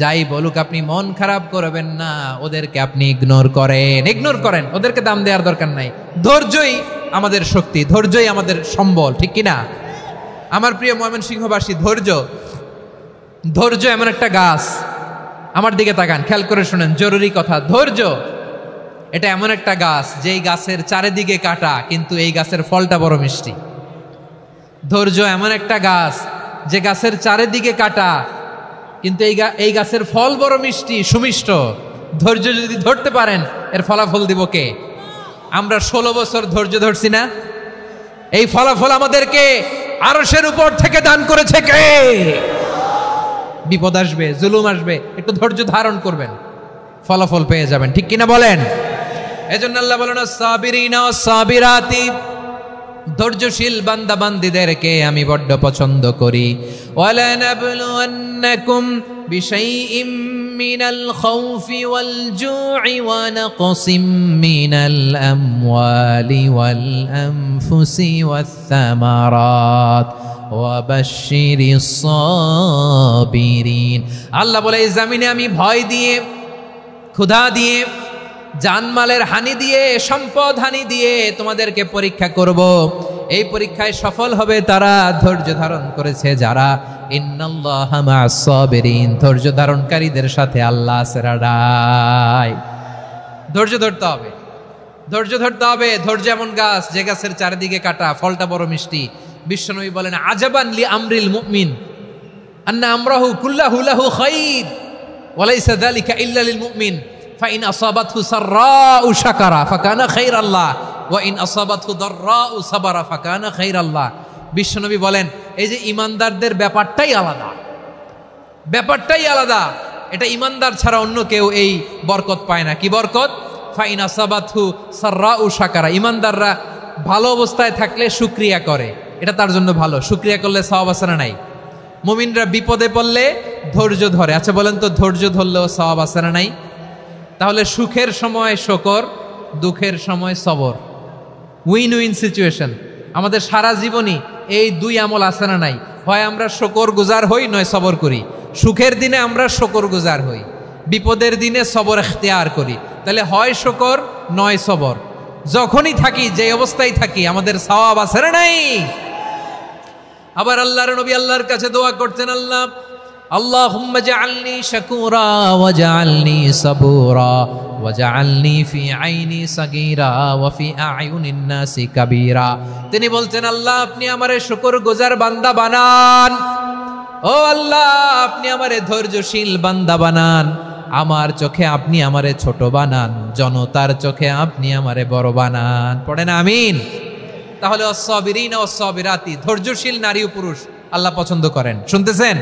B: যাই বলুক আপনি মন খারাপ করবেন না, ওদেরকে আপনি ইগনোর করেন, ওদেরকে দাম দেওয়ার দরকার নাই। ধৈর্যই আমাদের শক্তি, ধৈর্যই আমাদের সম্বল। ঠিক কিনা? আমার প্রিয় ময়মনসিংহবাসী, ধৈর্য এমন একটা গাছ। আমার দিকে তাকান, খেয়াল করে শুনেন, জরুরি কথা। ধৈর্য এটা এমন একটা গাছ যেই গাছের চারিদিকে কাটা, কিন্তু এই গাছের ফলটা বড় মিষ্টি। ধৈর্য এমন একটা গাছ যে গাছের চারিদিকে কাটা, কিন্তু এই গাছের ফল বড় মিষ্টি, সুমিষ্ট। ধৈর্য যদি ধরতে পারেন, এর ফলাফল দিব কে? আমরা 16 বছর ধৈর্য ধরছি না? এই ফলাফল আমাদেরকে আরশের উপর থেকে দান করেছে কে? বিপদ আসবে, জুলুম আসবে, একটু ধৈর্য ধারণ করবেন, ফলাফল পেয়ে যাবেন। ঠিক কিনা বলেন? এজন্য আল্লাহ বলেন, সাবিরিনা ওয়াস সাবিরাতি, ধৈর্যশীল বান্দা বান্দীদেরকে আমি বড্ড পছন্দ করি। ওয়ালা নাবলুওয়ান্নাকুম বিশাইইম মিনাল খাউফি ওয়াল জু'i ওয়া নাকসিম মিনাল আমওয়ালি ওয়াল আনফুসি ওয়াস সামারাত ওয়া বাশশিরিস সাবিরিন। আল্লাহ বলে, এই জমিনে আমি ভয় দিয়ে, ক্ষুধা দিয়ে, জানমালের হানি দিয়ে, সম্পদ হানি দিয়ে তোমাদেরকে পরীক্ষা করব। এই পরীক্ষায় সফল হবে তারা ধৈর্য ধারণ করেছে যারা। ইন্নাল্লাহা মা'আস সাবিরিন, ধৈর্য ধারণকারীদের সাথে আল্লাহ আছে। ধৈর্য ধরতে হবে, ধৈর্য ধরতে হবে। ধৈর্য এমন গাছ যে গাছের চারিদিকে কাটা, ফলটা বড় মিষ্টি। বিশ্বনবী বলেন, আজাবান লি আমরিল মুমিন আন্না আমরাহু কুল্লাহু লাহু খাইর ওয়া লাইসা যালিকা ইল্লা লিল মুমিন ফাইন আসাবাতহু সাররাউ শাকারা ফাকানা খাইরাল্লাহ ওয়া ইন আসাবাতহু দাররাউ সাবারা ফাকানা খাইরাল্লাহ। বিশ্বনবী বলেন, এই যে ইমানদারদের ব্যাপারটাই আলাদা, ব্যাপারটাই আলাদা। এটা ইমানদার ছাড়া অন্য কেউ এই বরকত পায় না। কি বরকত? ফাইন আসাবাতহু সাররাউ শাকারা। ইমানদাররা ভালো অবস্থায় থাকলে শুকরিয়া করে, এটা তার জন্য ভালো। শুকরিয়া করলে সওয়াব আছে না নাই? মুমিনরা বিপদে পড়লে ধৈর্য ধরে। আচ্ছা বলেন তো, ধৈর্য ধরলেও সওয়াব আছে না নাই? তাহলে সুখের সময় শকর, দুঃখের সময় সবর, উইন উইন সিচুয়েশন। আমাদের সারা জীবনই এই দুই আমল আছে না নাই? হয় আমরা শকর গুজার হই, নয় সবর করি। সুখের দিনে আমরা শকর গুজার হই, বিপদের দিনে সবর ইখতিয়ার করি। তাহলে হয় শকর নয় সবর। যখনই থাকি, যে অবস্থায় থাকি, আমাদের সওয়াব আছে না নাই? আবার আল্লাহর নবী আল্লাহর কাছে দোয়া করতেন, আল্লাহুম্মা জাআলনি শাকুরা ওয়া জাআলনি সাবুরা ওয়া জাআলনি ফি আইনি সাগীরা ওয়া ফি আ'য়ুনিন নাসি কাবীরা। তিনি বলতেন, আল্লাহ আপনি আমারে শুকরগুজার বান্দা বানান। ও আল্লাহ, আপনি আমারে ধৈর্যশীল বান্দা বানান। আমার চোখে আপনি আমারে ছোট বানান, জনতার চোখে আপনি আমারে বড় বানান। পড়েন আমিন। তাহলে আস-সাবিরিনা ওয়াস-সাবিরাতি, ধৈর্যশীল নারী ও পুরুষ আল্লাহ পছন্দ করেন। শুনতেছেন?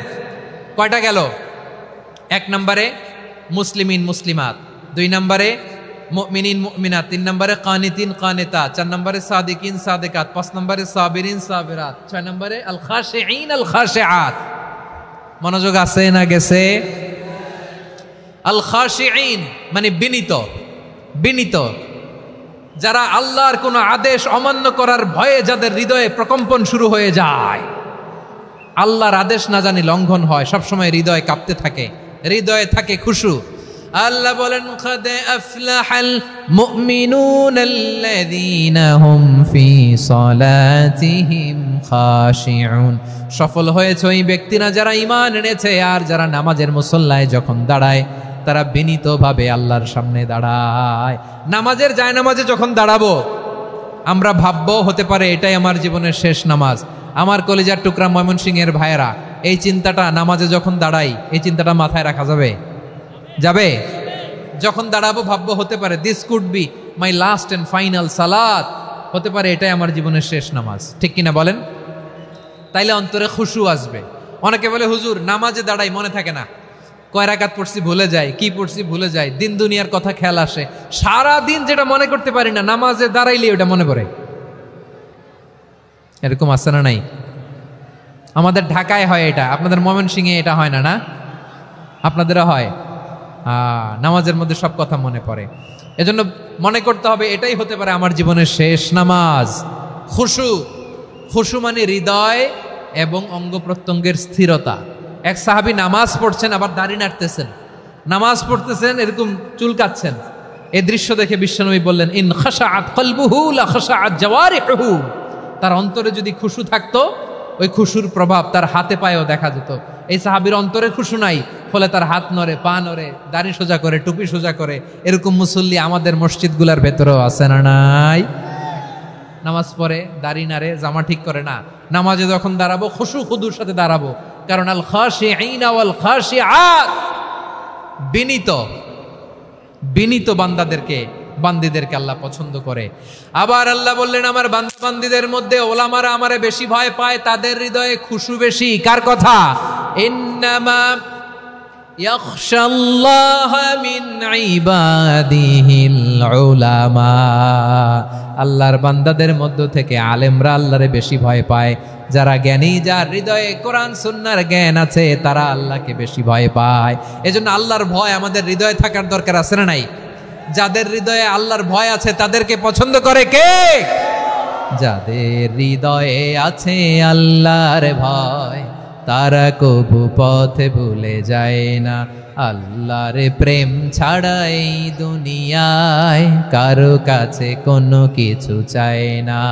B: কয়টা গেল? 1 নম্বরে মুসলিমিন মুসলিমাত, 2 নম্বরে মুমিনিন মুমিনাত, 3 নম্বরে কানিতিন কানিতাত, 4 নম্বরে সাদিকিন সাদিকাত, 5 নম্বরে সাবিরিন সাবিরাত, 6 নম্বরে আল খাশিঈন আল খাশিআত। মনোযোগ আছে না গেছে? আল খাশিঈন মানে বিনীত, বিনীত, যারা আল্লাহর কোন আদেশ অমান্য করার ভয়ে যাদের হৃদয়ে প্রকম্পন শুরু হয়ে যায়, আল্লাহর আদেশ না জানি লঙ্ঘন হয়, সবসময় হৃদয় কাঁপতে থাকে, হৃদয়ে থাকে খুশু। আল্লাহ বলেন কাদ আফলাহাল মুমিনুনাল্লাযীনা হুম ফি সালাতিহিম খাশিউন। সফল হয়েছে ওই ব্যক্তিরা যারা ঈমান এনেছে আর যারা নামাজের মুসল্লায় যখন দাঁড়ায় তারা বিনীতভাবে আল্লাহর সামনে দাঁড়ায়। নামাজের জায়নামাজে যখন দাঁড়াবো আমরা ভাববো হতে পারে এটাই আমার জীবনের শেষ নামাজ। আমার কলিজার টুকরা ময়মনসিংহের ভাইয়েরা, এই চিন্তাটা নামাজে যখন দাঁড়াই, এই চিন্তাটা মাথায় রাখা যাবে? যাবে? যখন দাঁড়াবো ভাববো হতে পারে this could be my last and final সালাত, হতে পারে এটাই আমার জীবনের শেষ নামাজ। ঠিক কিনা বলেন? তাইলে অন্তরে খুশু আসবে। অনেকে বলে হুজুর নামাজে দাঁড়াই মনে থাকে না, কয় রাকাত পড়ছি ভুলে যাই, কি পড়ছি ভুলে যাই, দিন দুনিয়ার কথা খেয়াল আসে, সারা দিন যেটা মনে করতে পারি না নামাজে দাঁড়াইলে ওটা মনে পড়ে। এরকম আছে না নাই? আমাদের ঢাকায় হয় এটা, আপনাদের ময়মনসিংহে এটা হয় না? না আপনাদেরও হয়? নামাজের মধ্যে সব কথা মনে পড়ে। এজন্য মনে করতে হবে এটাই হতে পারে আমার জীবনের শেষ নামাজ। খুশু, খুশু মানে হৃদয় এবং অঙ্গ প্রত্যঙ্গের স্থিরতা। এক সাহাবী নামাজ পড়ছেন আবার দাড়ি নাড়তেছেন, নামাজ পড়তেছেন এরকম চুলকাচ্ছেন। এই দৃশ্য দেখে বিশ্বনবী বললেন ইন খাশাআত কলবুহু লা খাশাআত জাওয়ারিহুহু। তার অন্তরে যদি খুশু থাকতো ওই খুশুর প্রভাব তার হাতে পায়েও দেখা যেত। এই সাহাবীর অন্তরে খুশু নাই, ফলে তার হাত নড়ে, পা নড়ে, দাড়ি সোজা করে, টুপি সোজা করে। এরকম মুসল্লি আমাদের মসজিদগুলোর ভেতরেও আছে না নাই? নামাজ পড়ে, দাড়ি নাড়ে, জামা ঠিক করে না। নামাজে যখন দাঁড়াবো খুশু খুদুর সাথে দাঁড়াবো, কারণ আল খাশিঈন ওয়াল খাশিআত, বিনীত, বিনীত বান্দিদেরকে আল্লাহ পছন্দ করে। আবার আল্লাহ বললেন আমার বান্দিদের মধ্যে ওলামারা আমারে বেশি ভয় পায়, তাদের হৃদয়ে খুশু বেশি। কার কথা? ইন্নামা ইয়াখশাল্লাহ মিন ইবাদিহিল উলামা। আল্লাহর বান্দাদের মধ্য থেকে আলেমরা আল্লাহরে বেশি ভয় পায়। যারা জ্ঞানী, যার হৃদয়ে কোরআন সুন্নাহর জ্ঞান আছে, তারা আল্লাহকে বেশি ভয় পায়। এজন্য আল্লাহর ভয় আমাদের হৃদয়ে থাকার দরকার আছে না নাই? যাদের হৃদয়ে আল্লাহর ভয় আছে তাদেরকে পছন্দ করে কে? যাদের হৃদয়ে আছে আল্লাহর ভয়, তারা কবু পথে ভুলে যায় না। আল্লাহর প্রেম ছাড়া এই দুনিয়ায় কারো কাছে কোনো কিছু চায় না।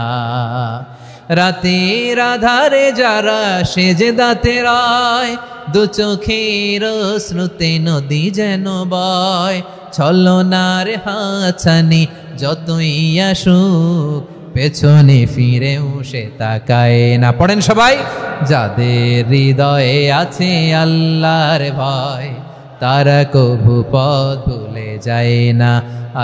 B: রাতের আধারে যারা সেজদাতে রয়, দু চোখের শ্রুতে নদী যেন বয়। ছলনার হাতছানি যতই আসুক, পেছনে ফিরেও সে তাকায় না। পড়েন সবাই। যাদের হৃদয়ে আছে আল্লাহর ভয়, তারা কবু পথ ভুলে যায় না।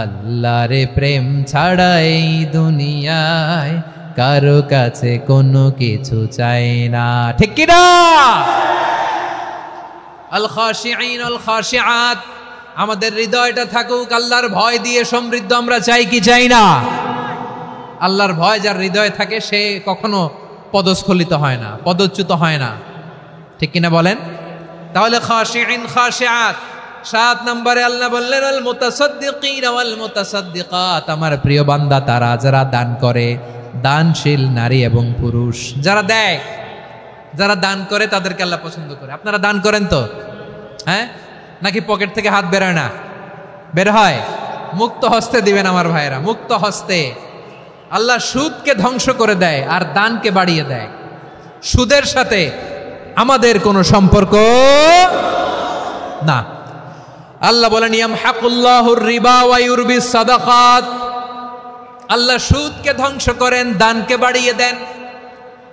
B: আল্লাহর প্রেম ছাড়া এই দুনিয়ায় কারো কাছে কোনো কিছু চায় না। ঠিক কি না? আল খাশিঈন আল খাশিআত, আমাদের হৃদয়টা থাকুক আল্লাহর ভয় দিয়ে সমৃদ্ধ। আমরা চাই কি চাই না? আল্লাহর ভয় যার হৃদয়ে থাকে সে কখনো পদস্খলিত হয় না, পদচ্যুত হয় না। ঠিক কিনা বলেন? তাহলে খাশিঈন খাশিআত। 7 নম্বরে আল্লাহ বললেন আল মুতাসাদ্দিকিন ওয়াল মুতাসাদ্দিকাত, আমার প্রিয় বান্দা তারা যারা দান করে, দানশীল নারী এবং পুরুষ যারা দেয়, যারা দান করে তাদেরকে আল্লাহ পছন্দ করে। আপনারা দান করেন তো? হ্যাঁ, নাকি পকেট থেকে হাত বেরোয় না? বের হয়। মুক্ত হস্তে দিবেন আমার ভাইয়েরা, মুক্ত হস্তে। আল্লাহ সুদকে ধ্বংস করে দেয় আর দানকে বাড়িয়ে দেয়। সুদের সাথে আমাদের কোনো সম্পর্ক না। আল্লাহ বলেন ইয়ামহাকুল্লাহুর রিবা ওয়া ইউরবিস সাদাকাত। আল্লাহ সুদকে ধ্বংস করেন, দানকে বাড়িয়ে দেন।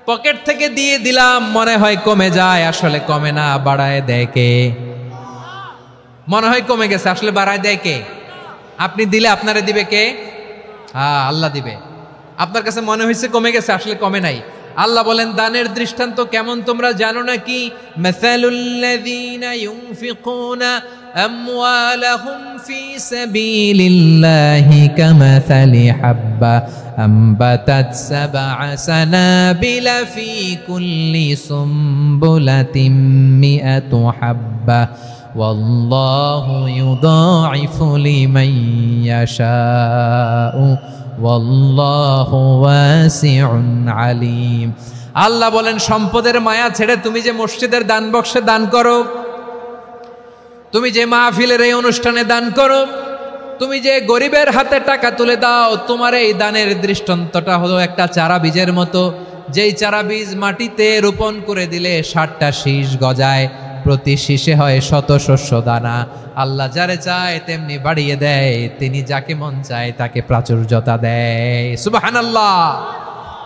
B: পকেট থেকে দিয়ে দিলাম মনে হয় কমে যায়, আসলে কমে না, বাড়ায় দেয় কে? মনে হয় কমে গেছে, আসলে বাড়ায় দেয় কে? আপনি দিলে আপনারে দিবে কে? হ্যাঁ, আল্লাহ দিবে। আপনার কাছে মনে হয়েছে কমে গেছে, আসলে কমে নাই। আল্লাহ বলেন দানের দৃষ্টান্ত কেমন তোমরা জানো নাকি? মাসালুল্লাযীনা ইউনফিকুনা أموالهم في سبيل الله كمثل حبة أنبتت 7 سنابل في كل سنبلة 100 حبة والله يضاعف لمن يشاء والله واسع عليم। আল্লাহ বলেন সম্পদের মায়া ছেড়ে তুমি যে মসজিদের দান বক্সে দান করো, তুমি যে মাহফিলের এই অনুষ্ঠানে দান করো, তুমি যে গরিবের হাতে টাকা তুলে দাও, তোমার এই দানের দৃষ্টান্তটা হলো একটা চারা বীজের মতো, যেই চারা বীজ মাটিতে রোপণ করে দিলে 60টা শীষ গজায়, প্রতি শীষে হয় 100 শস্য দানা। আল্লাহ যারে চায় তেমনি বাড়িয়ে দেয়, তিনি যাকে মন চায় তাকে প্রাচুর্যতা দেয়। সুবহানাল্লাহ,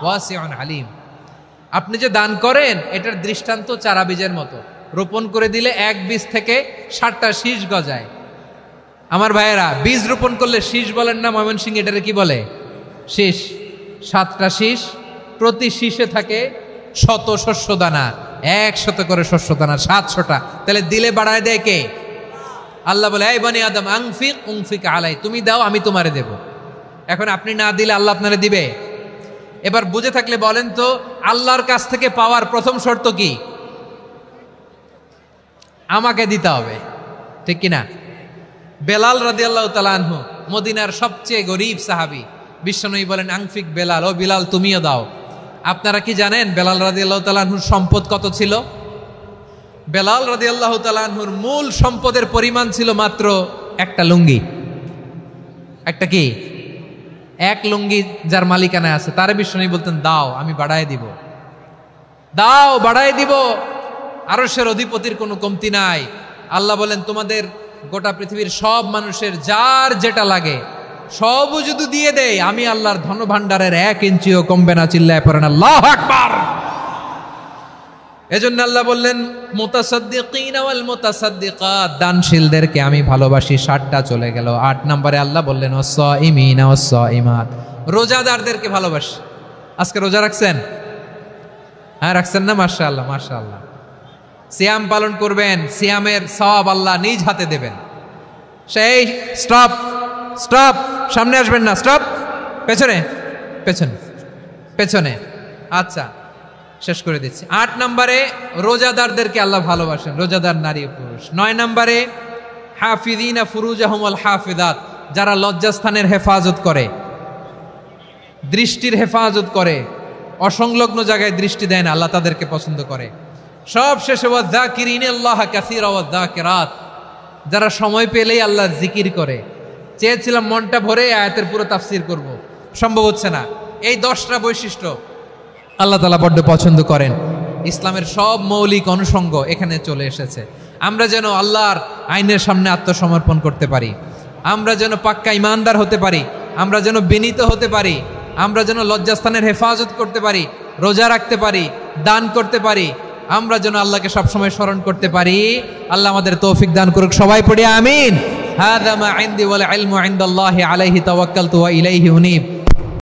B: ওয়াসিউন আলিম। আপনি যে দান করেন এটার দৃষ্টান্ত চারা বীজের মতো, রোপণ করে দিলে এক বীজ থেকে 60টা শীষ গজায়। আমার ভাইয়েরা, বীজ রোপণ করলে শীষ বলেন না ময়মনসিংহ, এটারে কি বলে? শীষ। 7টা শীষ, প্রতি শীষে থাকে 100 শস্য দানা, 100 করে শস্য দানা, 700টা। তাহলে দিলে বাড়ায় দেয় কে? আল্লাহ বলে, এই বনি আদম আনফিক উনফিক আলাই, তুমি দাও আমি তোমারে দেব। এখন আপনি না দিলে আল্লাহ আপনারে দিবে? এবার বুঝে থাকলে বলেন তো, আল্লাহর কাছ থেকে পাওয়ার প্রথম শর্ত কি? আমাকে দিতে হবে, ঠিক কিনা? বেলাল রাদিয়াল্লাহু তাআলা আনহু, মদিনার সবচেয়ে গরীব সাহাবী, বিশ্বনবী বলেন আনফিক বেলাল, ও বিলাল তুমিও দাও। আপনারা কি জানেন বেলাল রাদিয়াল্লাহু তাআলা আনহুর সম্পদ কত ছিল? বেলাল রাদিয়াল্লাহু তাআলা আনহুর মূল সম্পদের পরিমাণ ছিল মাত্র একটা লুঙ্গি। একটা কি? এক লুঙ্গি যার মালিকানায় আছে, তারে বিশ্বনবী বলতেন দাও আমি বাড়ায় দিব, দাও বাড়ায় দিব। আরশের অধিপতির কোনো কমতি নাই। আল্লাহ বলেন তোমাদের গোটা পৃথিবীর সব মানুষের যার যেটা লাগে সবও যদি দিয়ে দেয়, আমি আল্লাহর ধন ভাণ্ডারের 1 ইঞ্চিও কমবে না। চিল্লায় পড়েন আল্লাহু আকবার। এজন্য আল্লাহ বললেন মুতাসাদ্দিকিনা ওয়াল মুতাসাদ্দিকাত, দানশীলদেরকে আমি ভালোবাসি। 60টা চলে গেল। 8 নম্বরে আল্লাহ বললেন ওয়াস-সাইমিনা ওয়াস-সাইমাত, রোজাদারদেরকে ভালোবাসি। আজকে রোজা রাখছেন? হ্যাঁ রাখছেন না? মাশাআল্লাহ মাশাআল্লাহ। সিয়াম পালন করবেন, সিয়ামের সওয়াব আল্লাহ নিজ হাতে দেবেন। সেই স্টপ স্টপ, সামনে আসবেন না, স্টপ, পেছনে পেছনে পেছনে। আচ্ছা শেষ করে দিচ্ছি। 8 নম্বরে রোজাদারদেরকে আল্লাহ ভালোবাসেন, রোজাদার নারী ও পুরুষ। 9 নম্বরে হাফিযিনা ফুরুজাহুম ওয়াল হাফিযাত, যারা লজ্জাস্থানের হেফাজত করে, দৃষ্টির হেফাজত করে, অসংলগ্ন জায়গায় দৃষ্টি দেয় না, আল্লাহ তাদেরকে পছন্দ করে। সব শেষে ওয়াযাকিরিনাল্লাহ কাসীরা ওয়াযাকিরাত, যারা সময় পেলেই আল্লাহর জিকির করে। চেয়েছিলাম মনটা ভরে আয়াতের পুরো তাফসীর করব, সম্ভব হচ্ছে না। এই 10টা বৈশিষ্ট্য আল্লাহ তাআলা বড্ড পছন্দ করেন। ইসলামের সব মৌলিক অনুষঙ্গ এখানে চলে এসেছে। আমরা যেন আল্লাহর আইনের সামনে আত্মসমর্পণ করতে পারি, আমরা যেন পাক্কা ইমানদার হতে পারি, আমরা যেন বিনীত হতে পারি, আমরা যেন লজ্জাস্থানের হেফাজত করতে পারি, রোজা রাখতে পারি, দান করতে পারি, আমরা যেন আল্লাহকে সবসময় স্মরণ করতে পারি। আল্লাহ আমাদের তৌফিক দান করুক। সবাই পড়ি আমিন। হাযা মা ইনদি ওয়াল ইলমু ইনদাল্লাহি আলাইহি তাওয়াক্কালতু ওয়া ইলাইহি উনীব।